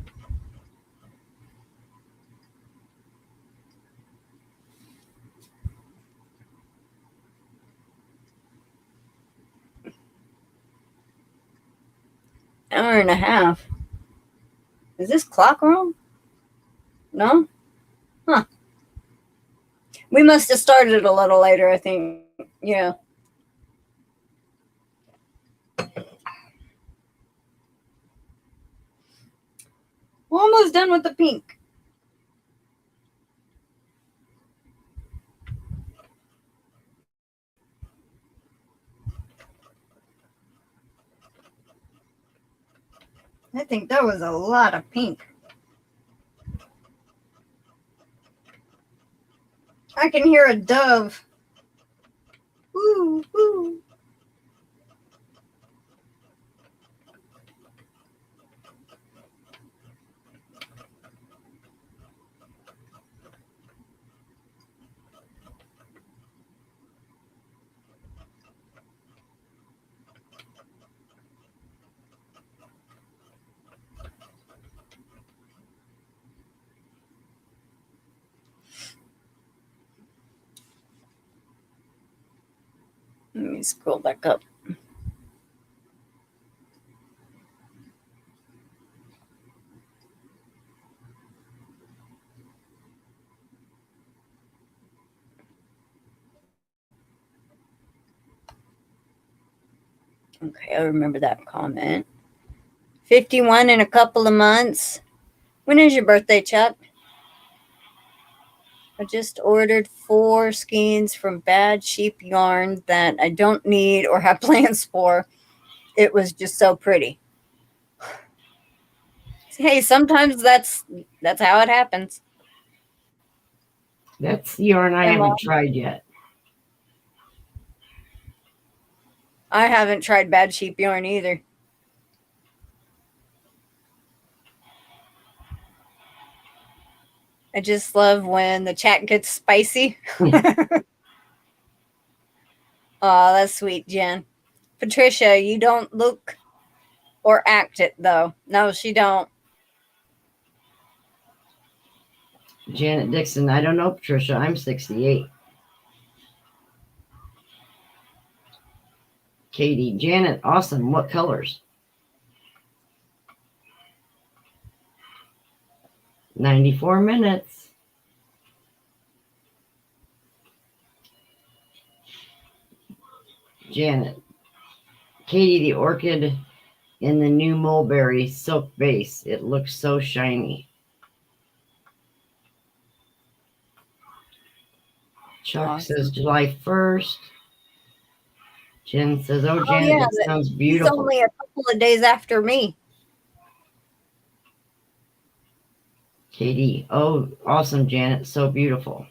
S1: Hour and a half. Is this clock wrong? No? Huh. We must have started a little later, I think. Yeah. We're almost done with the pink. I think that was a lot of pink. I can hear a dove. Woo, woo. Let me scroll back up. Okay, I remember that comment. 51 in a couple of months. When is your birthday, Chuck? I just ordered 4 skeins from Bad Sheep Yarn that I don't need or have plans for. It was just so pretty. Hey, sometimes that's how it happens.
S2: That's the yarn I haven't tried yet.
S1: I haven't tried Bad Sheep yarn either. I just love when the chat gets spicy. Oh, that's sweet, Jen. Patricia, you don't look or act it, though. No, she don't.
S2: Janet Dixon, I don't know, Patricia. I'm 68. Katie, Janet, awesome. What colors? 94 minutes. Janet, Katie, the orchid in the new mulberry silk base. It looks so shiny. Chuck
S1: Awesome.
S2: says July 1st. Jen says, oh, Janet,
S1: yeah,
S2: that sounds
S1: He's
S2: beautiful.
S1: only a couple of days after me.
S2: Katie, oh, awesome, Janet. So beautiful.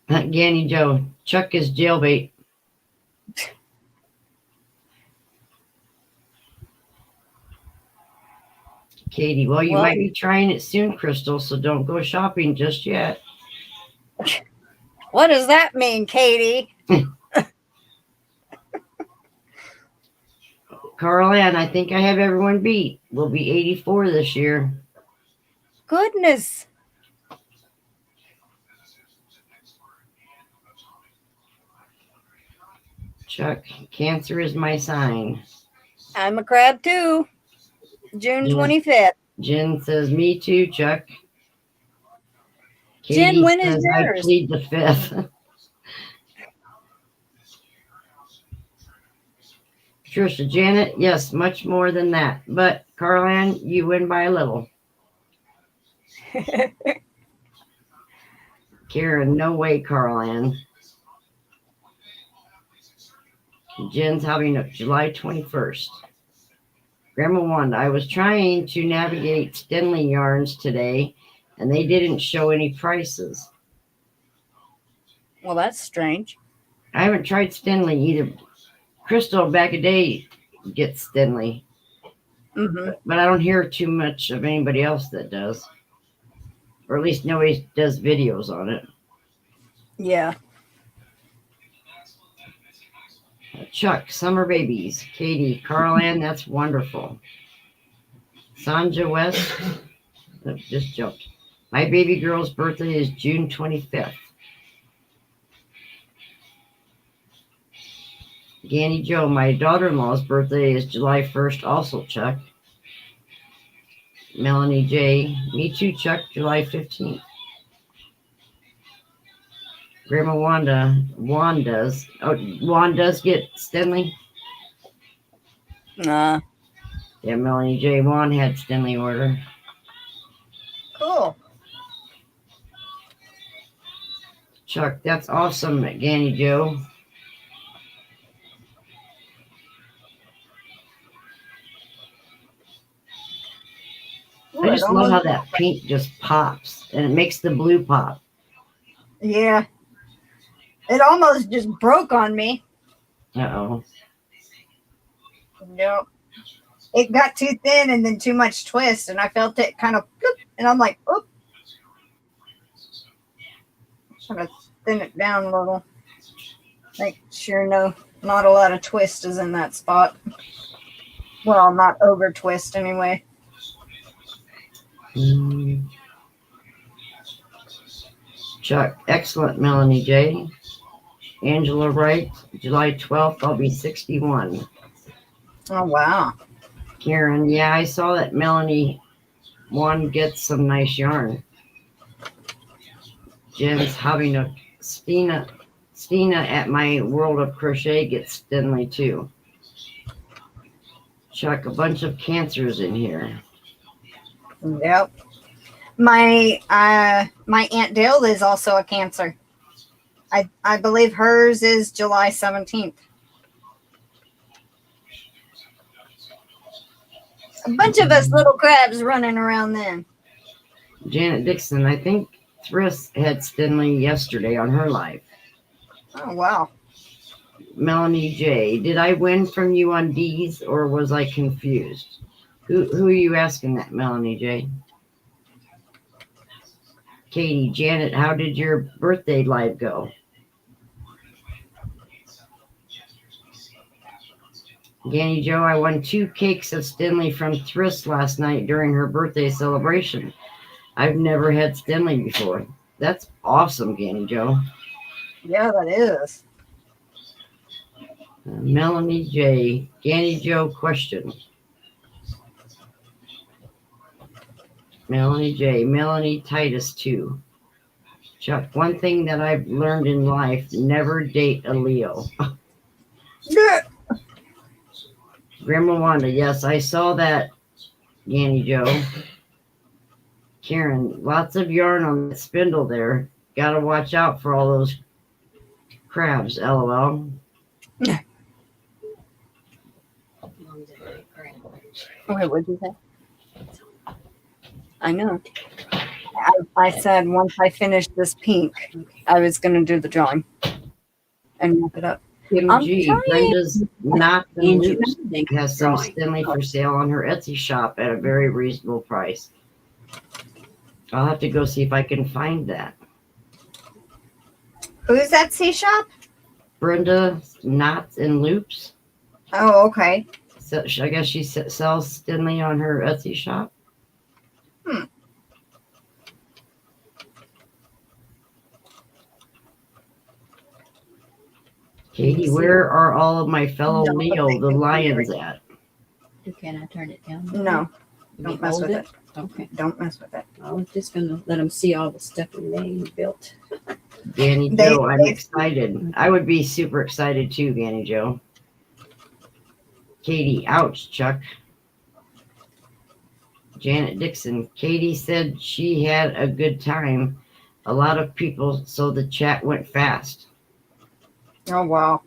S2: Ganni Joe, Chuck is jailbait. Katie, well, you might be trying it soon, Crystal, so don't go shopping just yet.
S1: What does that mean, Katie?
S2: Carl Ann, I think I have everyone beat. We'll be 84 this year.
S1: Goodness.
S2: Chuck, Cancer is my sign.
S1: I'm a crab too. June
S2: Jen-
S1: 25th.
S2: Jen says, me too, Chuck.
S1: Jen,
S2: Katie
S1: when is
S2: says,
S1: yours?
S2: I plead the 5th. Trisha, Janet, yes, much more than that. But, Carlan, you win by a little. Karen, no way, Carlan. Jen's having up July 21st. Grandma Wanda, I was trying to navigate Stenley yarns today, and they didn't show any prices.
S1: Well, that's strange.
S2: I haven't tried Stenley either. Crystal back a day gets Stenley, but I don't hear too much of anybody else that does. Or at least nobody does videos on it.
S1: Yeah.
S2: Chuck, Summer Babies. Katie, Carlan, that's wonderful. Sonja West, just jumped. My baby girl's birthday is June 25th. Ganni Joe, my daughter-in-law's birthday is July 1st also, Chuck. Melanie J, me too, Chuck, July 15th. Grandma Wanda's get Stenley.
S1: Nah.
S2: Yeah, Melanie J. Juan had Stenley order.
S1: Cool.
S2: Chuck, that's awesome, Ganni Joe. I just love how that pink just pops, and it makes the blue pop.
S1: Yeah. It almost just broke on me.
S2: Uh-oh.
S1: Nope. It got too thin and then too much twist, and I felt it kind of, and I'm like, oop. Trying to thin it down a little. Make sure not a lot of twist is in that spot. Well, not over twist anyway.
S2: Chuck, excellent, Melanie J. Angela Wright, July 12th, I'll be 61.
S1: Oh, wow.
S2: Karen, yeah, I saw that Melanie One gets some nice yarn. Jen's having a Stina at my World of Crochet gets Stenley too. Chuck, a bunch of cancers in here.
S1: Yep. My Aunt Dill is also a Cancer. I believe hers is July 17th. A bunch of us little crabs running around then.
S2: Janet Dixon, I think Thryss had Stinley yesterday on her live.
S1: Oh, wow.
S2: Melanie J, did I win from you on D's or was I confused? Who are you asking that, Melanie J? Katie, Janet, how did your birthday live go? Ganni Joe, I won 2 cakes of Stinley from Thryss last night during her birthday celebration. I've never had Stinley before. That's awesome, Ganni Joe.
S1: Yeah, that is.
S2: Melanie J, Ganni Joe question. Melanie J, Melanie Titus 2. Chuck, one thing that I've learned in life, never date a Leo.
S1: Yeah.
S2: Grandma Wanda, yes, I saw that, Ganni Joe. Karen, lots of yarn on that spindle there. Gotta watch out for all those crabs, LOL.
S1: Wait, what'd you say? I know. I said once I finished this pink, I was going to do the drawing and wrap it up.
S2: Kim
S1: I'm
S2: G,
S1: trying.
S2: Brenda's Knots and
S3: And you
S2: Loops
S3: think
S2: has some
S3: drawing.
S2: Stinley for sale on her Etsy shop at a very reasonable price. I'll have to go see if I can find that.
S1: Who's that C shop?
S2: Brenda Knots and Loops.
S1: Oh, okay.
S2: So I guess she sells Stinley on her Etsy shop. Katie, where are all of my fellow
S1: No, but
S2: Leo,
S1: they
S2: the
S1: can
S2: lions at?
S3: Can I turn it down?
S1: No,
S3: You
S1: don't mess
S3: hold
S1: with it.
S3: Okay.
S1: Don't mess with it.
S3: I was just gonna let them see all the stuff they built.
S2: Ganni
S1: They-
S2: Joe, I'm
S1: they-
S2: excited. I would be super excited too, Ganni Joe. Katie, ouch, Chuck. Janet Dixon, Katie said she had a good time. A lot of people, so the chat went fast.
S1: Oh, wow.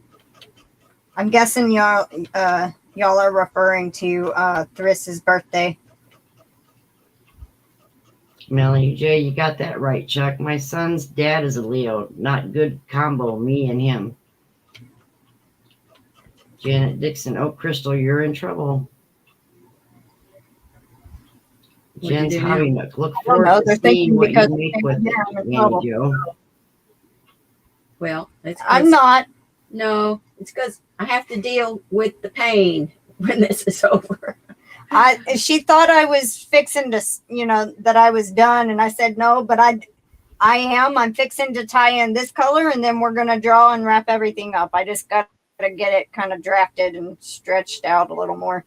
S1: I'm guessing y'all are referring to Thryss's birthday.
S2: Melanie J, you got that right, Chuck. My son's dad is a Leo. Not good combo, me and him. Janet Dixon, oh, Crystal, you're in trouble.
S3: What'd you
S2: Jen's
S3: do
S2: Hobby Nook, look
S1: I don't
S2: forward
S1: know.
S2: to
S1: They're
S2: seeing
S1: thinking
S2: what you
S1: because
S2: make with it,
S1: I'm in
S2: Ganni
S1: trouble.
S2: Joe.
S3: Well, it's
S1: I'm
S3: 'cause-
S1: not.
S3: No, it's because I have to deal with the pain when this is over.
S1: She thought I was fixing to, that I was done, and I said no, but I am. I'm fixing to tie in this color, and then we're gonna draw and wrap everything up. I just got to get it kind of drafted and stretched out a little more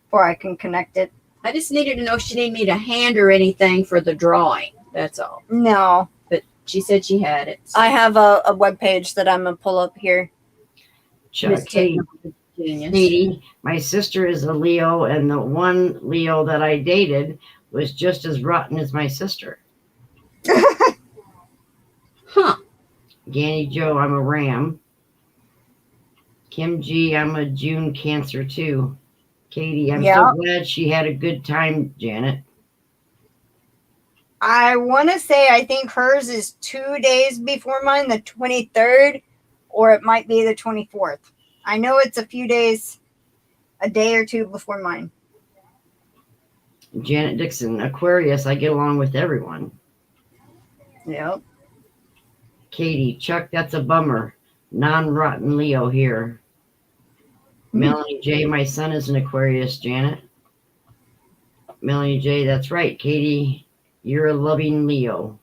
S1: before I can connect it.
S3: I just needed to know if she needed me to hand her anything for the drawing. That's all.
S1: No,
S3: But she said she had it. so-
S1: I have a web page that I'm gonna pull up here.
S2: Chuck,
S3: Miss
S2: Katie,
S3: Genius.
S2: Katie, my sister is a Leo, and the one Leo that I dated was just as rotten as my sister.
S3: Huh.
S2: Ganni Joe, I'm a Ram. Kim G, I'm a June Cancer too. Katie, I'm
S1: Yeah.
S2: so glad she had a good time, Janet.
S1: I want to say I think hers is 2 days before mine, the 23rd, or it might be the 24th. I know it's a few days, a day or two before mine.
S2: Janet Dixon, Aquarius, I get along with everyone.
S1: Yep.
S2: Katie, Chuck, that's a bummer. Non-rotten Leo here. Melanie J, my son is an Aquarius, Janet. Melanie J, that's right. Katie, you're a loving Leo.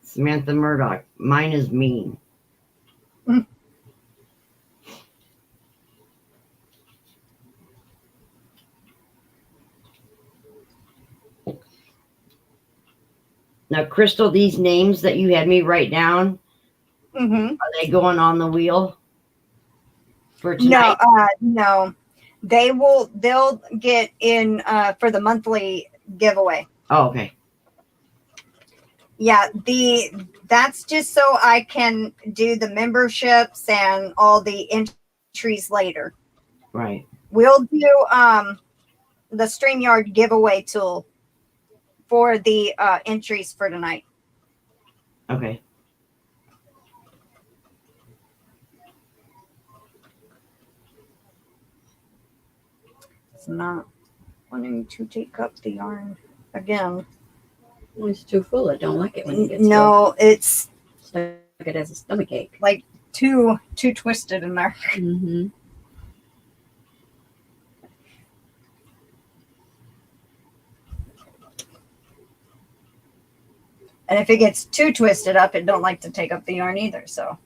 S2: Samantha Murdoch, mine is mean. Now, Crystal, these names that you had me write down,
S1: Mm-hmm.
S2: are they going on the wheel for tonight?
S1: No. They'll get in for the monthly giveaway.
S2: Oh, okay.
S1: Yeah, that's just so I can do the memberships and all the entries later.
S2: Right.
S1: We'll do the StreamYard giveaway tool for the entries for tonight.
S2: Okay.
S1: It's not wanting to take up the yarn again.
S3: When it's too full, I don't like it when it gets
S1: No, it's
S3: full. It's like it has a stomach ache.
S1: like too twisted in there.
S3: Mm-hmm.
S1: And if it gets too twisted up, it don't like to take up the yarn either. So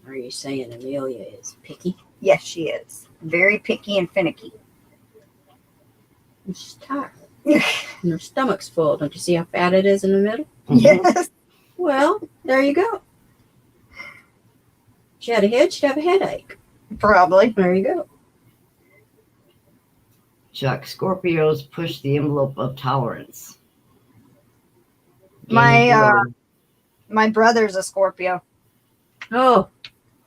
S3: Are you saying Amelia is picky?
S1: yes, she is very picky and finicky.
S3: And she's tired. And her stomach's full. Don't you see how fat it is in the middle?
S1: Yes,
S3: Well, there you go. If she had a head, she'd have a headache.
S1: probably.
S3: There you go.
S2: Chuck, Scorpios push the envelope of tolerance.
S1: My,
S2: Ganni
S1: My brother's a Scorpio.
S3: Oh,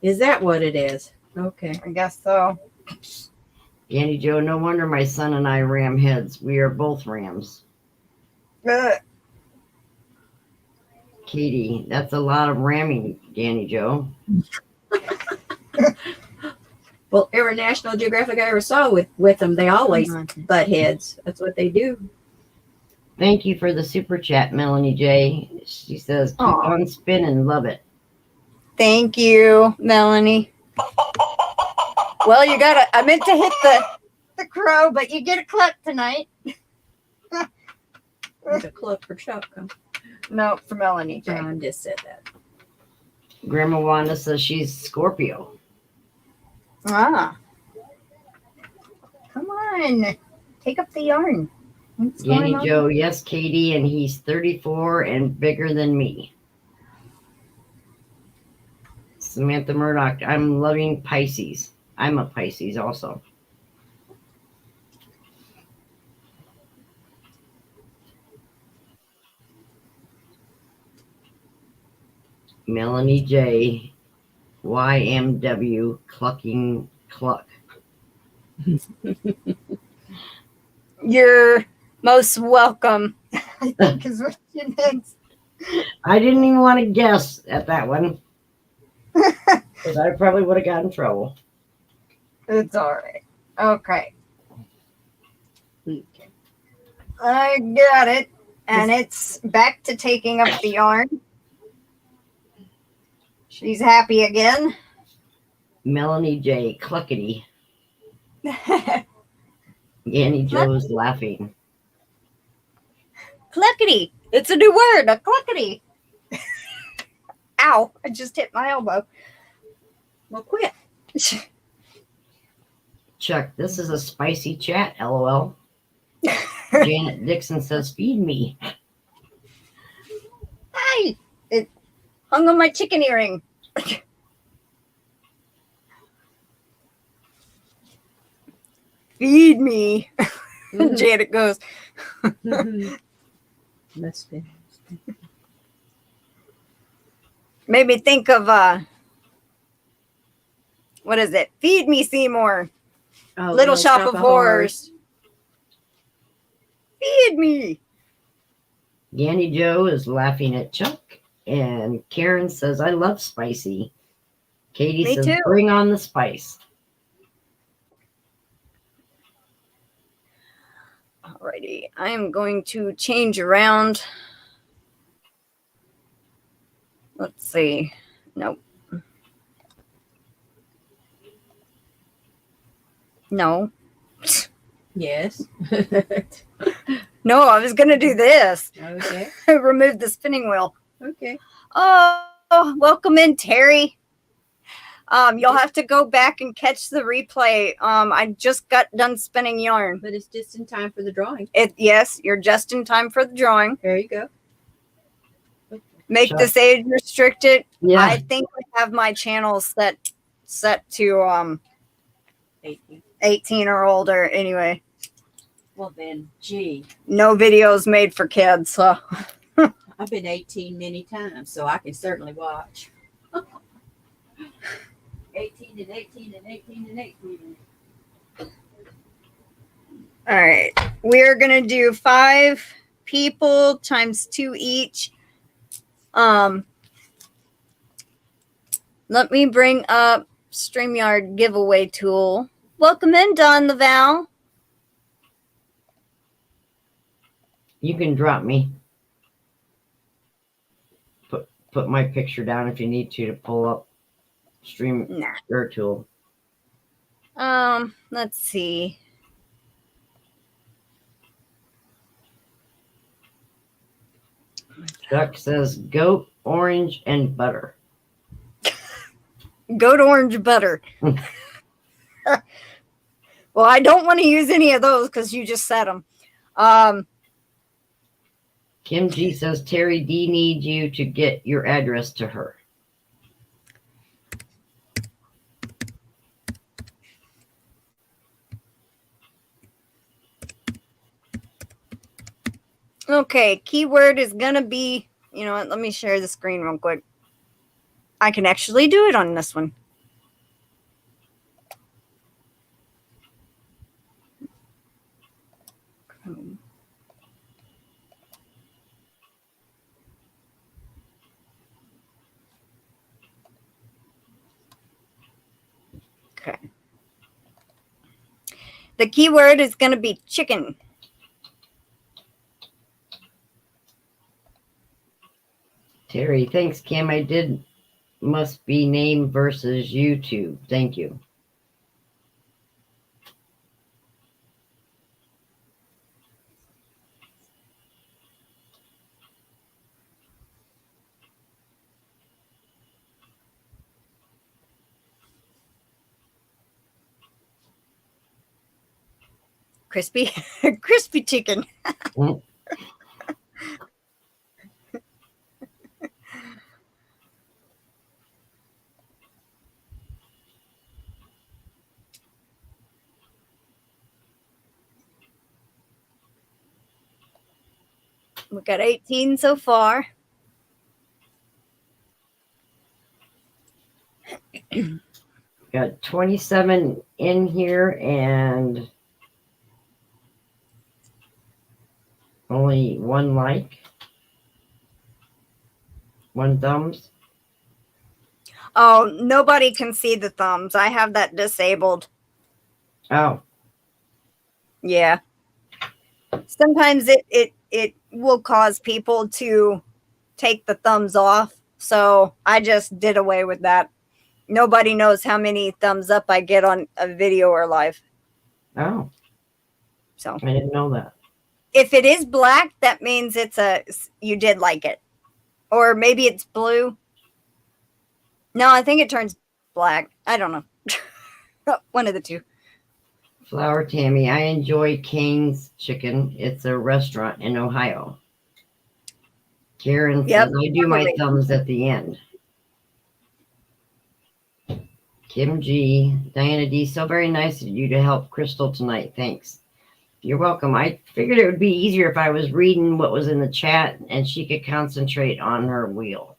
S3: is that what it is? Okay.
S1: I guess so.
S2: Ganni Joe, no wonder my son and I ram heads. We are both rams.
S1: Ugh.
S2: Katie, that's a lot of ramming, Ganni Joe.
S3: Well, every National Geographic I ever saw with them, they always butt heads. That's what they do.
S2: Thank you for the super chat, Melanie J. She says, keep
S1: Aw.
S2: on spinning, love it.
S1: Thank you, Melanie. Well, you got I meant to hit the crow, but you get a cluck tonight.
S3: There's a club for Chuck. Huh?
S1: No, for Melanie. Jay.
S3: John just said that.
S2: Grandma Wanda says she's Scorpio.
S1: Ah. Come on. Take up the yarn. What's going
S2: Ganni
S1: on?
S2: Joe, yes, Katie, and he's 34 and bigger than me. Samantha Murdoch, I'm loving Pisces. I'm a Pisces also. Melanie J. YMW clucking cluck.
S1: You're most welcome. I think is what she means.
S2: I didn't even want to guess at that one. Because I probably would have gotten in trouble.
S1: It's all right. Okay.
S3: Okay.
S1: I got it. And it's back to taking up the yarn. She's happy again.
S2: Melanie J. Cluckety. Ganni Joe's laughing.
S1: Cluckety. It's a new word, a cluckety. Ow, I just hit my elbow.
S3: Well, quit.
S2: Chuck, this is a spicy chat, LOL. Janet Dixon says, feed me.
S1: Hi. It hung on my chicken earring. Feed me. Janet goes.
S3: Must be.
S1: Made me think of what is it? Feed me, Seymour.
S3: Oh,
S1: Little Shop of Horrors. Feed me.
S2: Ganni Joe is laughing at Chuck. And Karen says, I love spicy. Katie
S1: Me
S2: says,
S1: too.
S2: bring on the spice.
S1: Alrighty, I am going to change around. Let's see. Nope. No.
S3: Yes.
S1: No, I was going to do this.
S3: Okay.
S1: Remove the spinning wheel.
S3: Okay.
S1: Oh, welcome in, Terry. You'll have to go back and catch the replay. I just got done spinning yarn.
S3: But it's just in time for the drawing.
S1: Yes, you're just in time for the drawing.
S3: There you go.
S1: Make
S2: Sure.
S1: this age restricted.
S2: Yeah.
S1: I think I have my channel set to 18 or older. Anyway,
S3: Well then, gee,
S1: no videos made for kids. So
S3: I've been 18 many times, so I can certainly watch. 18 and 18 and 18 and 18.
S1: All right. We're going to do 5 people times 2 each. Let me bring up StreamYard giveaway tool. Welcome in, Don Laval.
S2: You can drop me. Put my picture down if you need to pull up stream your tool.
S1: Let's see.
S2: Duck says goat, orange, and butter.
S1: Goat orange butter. Well, I don't want to use any of those because you just said them.
S2: Kim G says Terry D needs you to get your address to her.
S1: Okay, keyword is going to be, you know what, let me share the screen real quick. I can actually do it on this one. Okay. The keyword is going to be chicken.
S2: Terry, thanks, Kim. I did must be name versus YouTube. Thank you.
S1: Crispy, crispy chicken. We got 18 so far.
S2: Got 27 in here and only 1 like. 1 thumbs.
S1: Oh, nobody can see the thumbs. I have that disabled.
S2: Oh.
S1: Yeah. Sometimes it will cause people to take the thumbs off. So I just did away with that. Nobody knows how many thumbs up I get on a video or live.
S2: Oh.
S1: So
S2: I didn't know that.
S1: If it is black, that means you did like it. Or maybe it's blue. No, I think it turns black. I don't know. One of the two.
S2: Flower Tammy, I enjoy Cane's Chicken. It's a restaurant in Ohio. Karen says, I do my thumbs at the end. Kim G, Diana D, so very nice of you to help Crystal tonight. Thanks. You're welcome. I figured it would be easier if I was reading what was in the chat and she could concentrate on her wheel.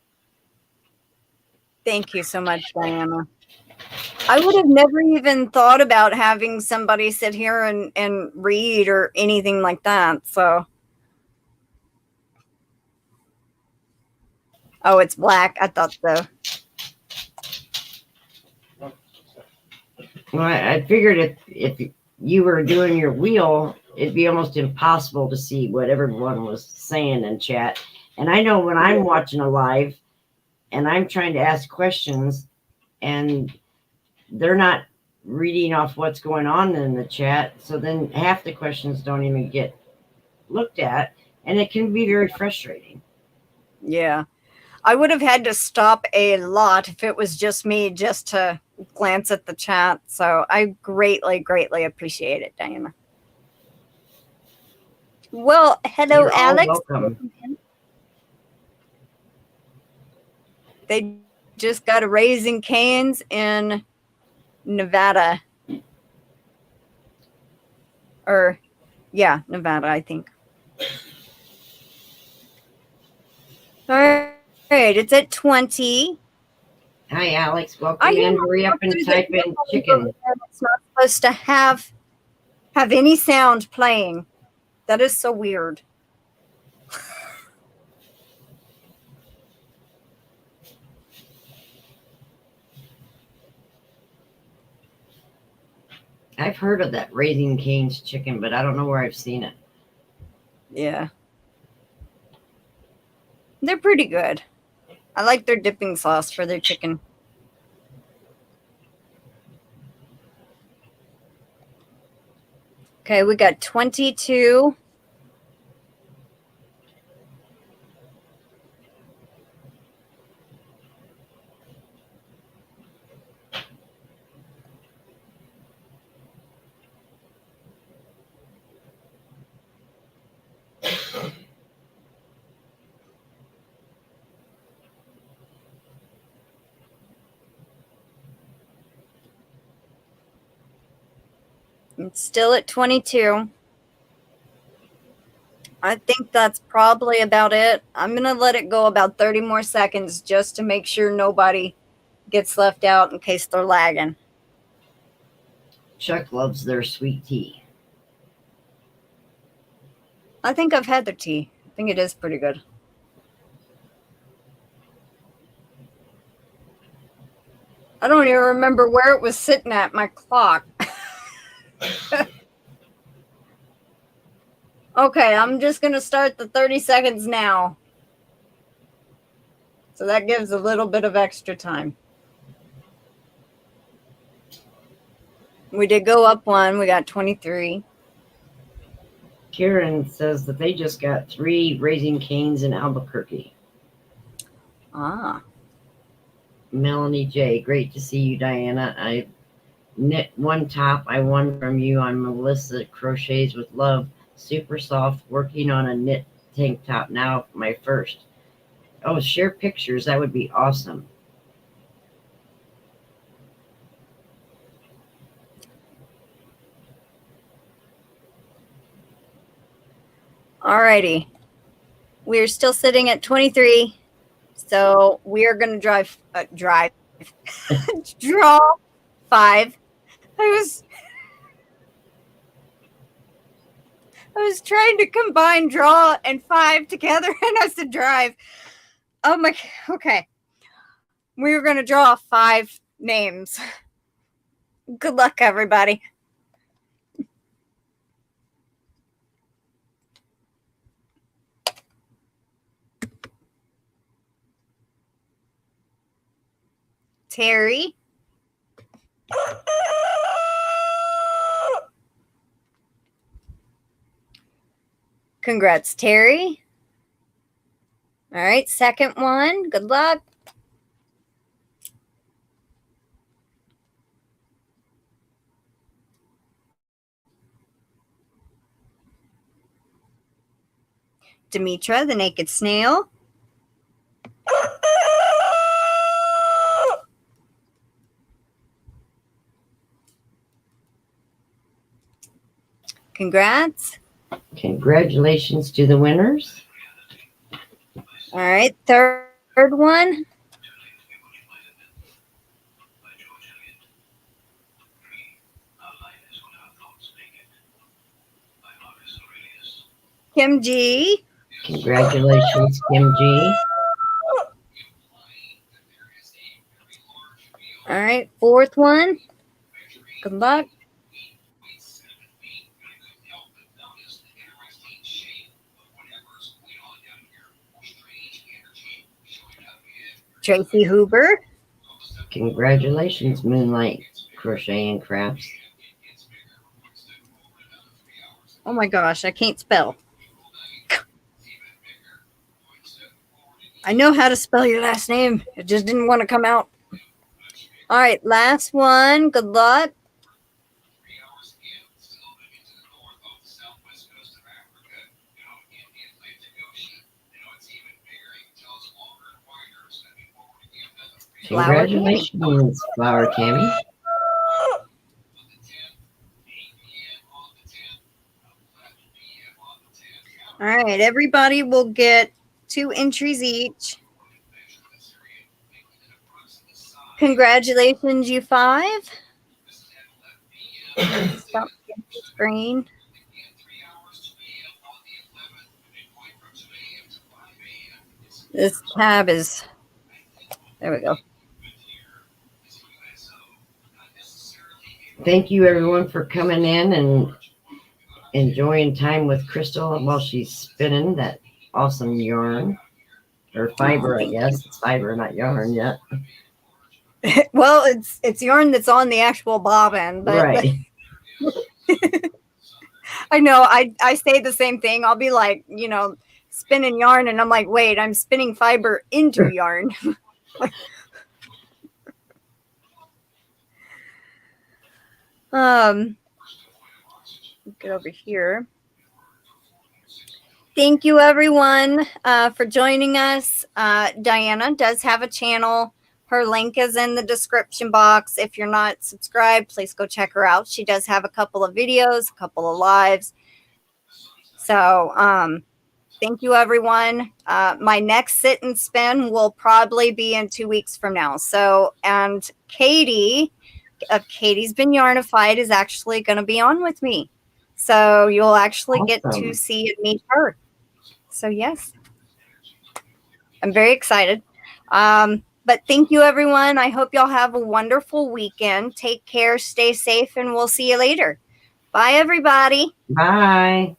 S1: Thank you so much, Diana. I would have never even thought about having somebody sit here and read or anything like that. So, oh, it's black. I thought so.
S2: Well, I figured if you were doing your wheel, it'd be almost impossible to see what everyone was saying in chat. And I know when I'm watching a live and I'm trying to ask questions and they're not reading off what's going on in the chat, so then half the questions don't even get looked at, and it can be very frustrating.
S1: Yeah. I would have had to stop a lot if it was just me just to glance at the chat. So I greatly, greatly appreciate it, Diana. Well, hello,
S2: You're all
S1: Alex.
S2: welcome.
S1: They just got a Raising Cane's in Nevada. Or, yeah, Nevada, I think. All right, it's at 20.
S2: Hi, Alex.
S1: I
S2: Welcome in.
S1: am
S2: Hurry up and type in chicken.
S1: It's not supposed to have any sound playing. That is so weird.
S2: I've heard of that Raising Cane's chicken, but I don't know where I've seen it.
S1: Yeah. They're pretty good. I like their dipping sauce for their chicken. Okay, we got 22. It's still at 22. I think that's probably about it. I'm going to let it go about 30 more seconds just to make sure nobody gets left out in case they're lagging.
S2: Chuck loves their sweet tea.
S1: I think I've had their tea. I think it is pretty good. I don't even remember where it was sitting at my clock. Okay, I'm just going to start the 30 seconds now. So that gives a little bit of extra time. We did go up one. We got 23.
S2: Karen says that they just got 3 Raising Cane's in Albuquerque.
S1: Ah.
S2: Melanie J. Great to see you, Diana. I knit one top I won from you on Melissa Crochets with Love. Super soft, working on a knit tank top now, my first. Oh, share pictures. That would be awesome.
S1: Alrighty. We're still sitting at 23. So we are going to draw 5. I was trying to combine draw and 5 together, and I said drive. Oh my, okay. We were going to draw 5 names. Good luck, everybody. Terry. Congrats, Terry. All right, second one. Good luck. Demetra, the naked snail. Congrats.
S2: Congratulations to the winners.
S1: All right, third one. Kim G.
S2: Congratulations, Kim G.
S1: All right, fourth one. Good luck. Tracy Huber.
S2: Congratulations, Moonlight Crochet and Crafts.
S1: Oh my gosh, I can't spell. I know how to spell your last name. It just didn't want to come out. All right, last one. Good luck.
S2: Congratulations, Flower Tammy.
S1: All right, everybody will get 2 entries each. Congratulations, you 5. Stop the screen. This tab is, there we go.
S2: Thank you everyone for coming in and enjoying time with Crystal while she's spinning that awesome yarn. Or fiber, I guess. It's fiber, not yarn yet.
S1: Well, it's yarn that's on the actual bobbin, but
S2: right.
S1: I know I say the same thing. I'll be like, you know, spinning yarn, and I'm like, wait, I'm spinning fiber into yarn. Get over here. Thank you, everyone, for joining us. Diana does have a channel. Her link is in the description box. If you're not subscribed, please go check her out. She does have a couple of videos, a couple of lives. So thank you, everyone. My next sit and spin will probably be in 2 weeks from now. So, and Katie of Katie's Been Yarnified is actually going to be on with me. So you'll actually get to see and meet her. So yes, I'm very excited. But thank you, everyone. I hope y'all have a wonderful weekend. Take care, stay safe, and we'll see you later. Bye, everybody.
S2: Bye.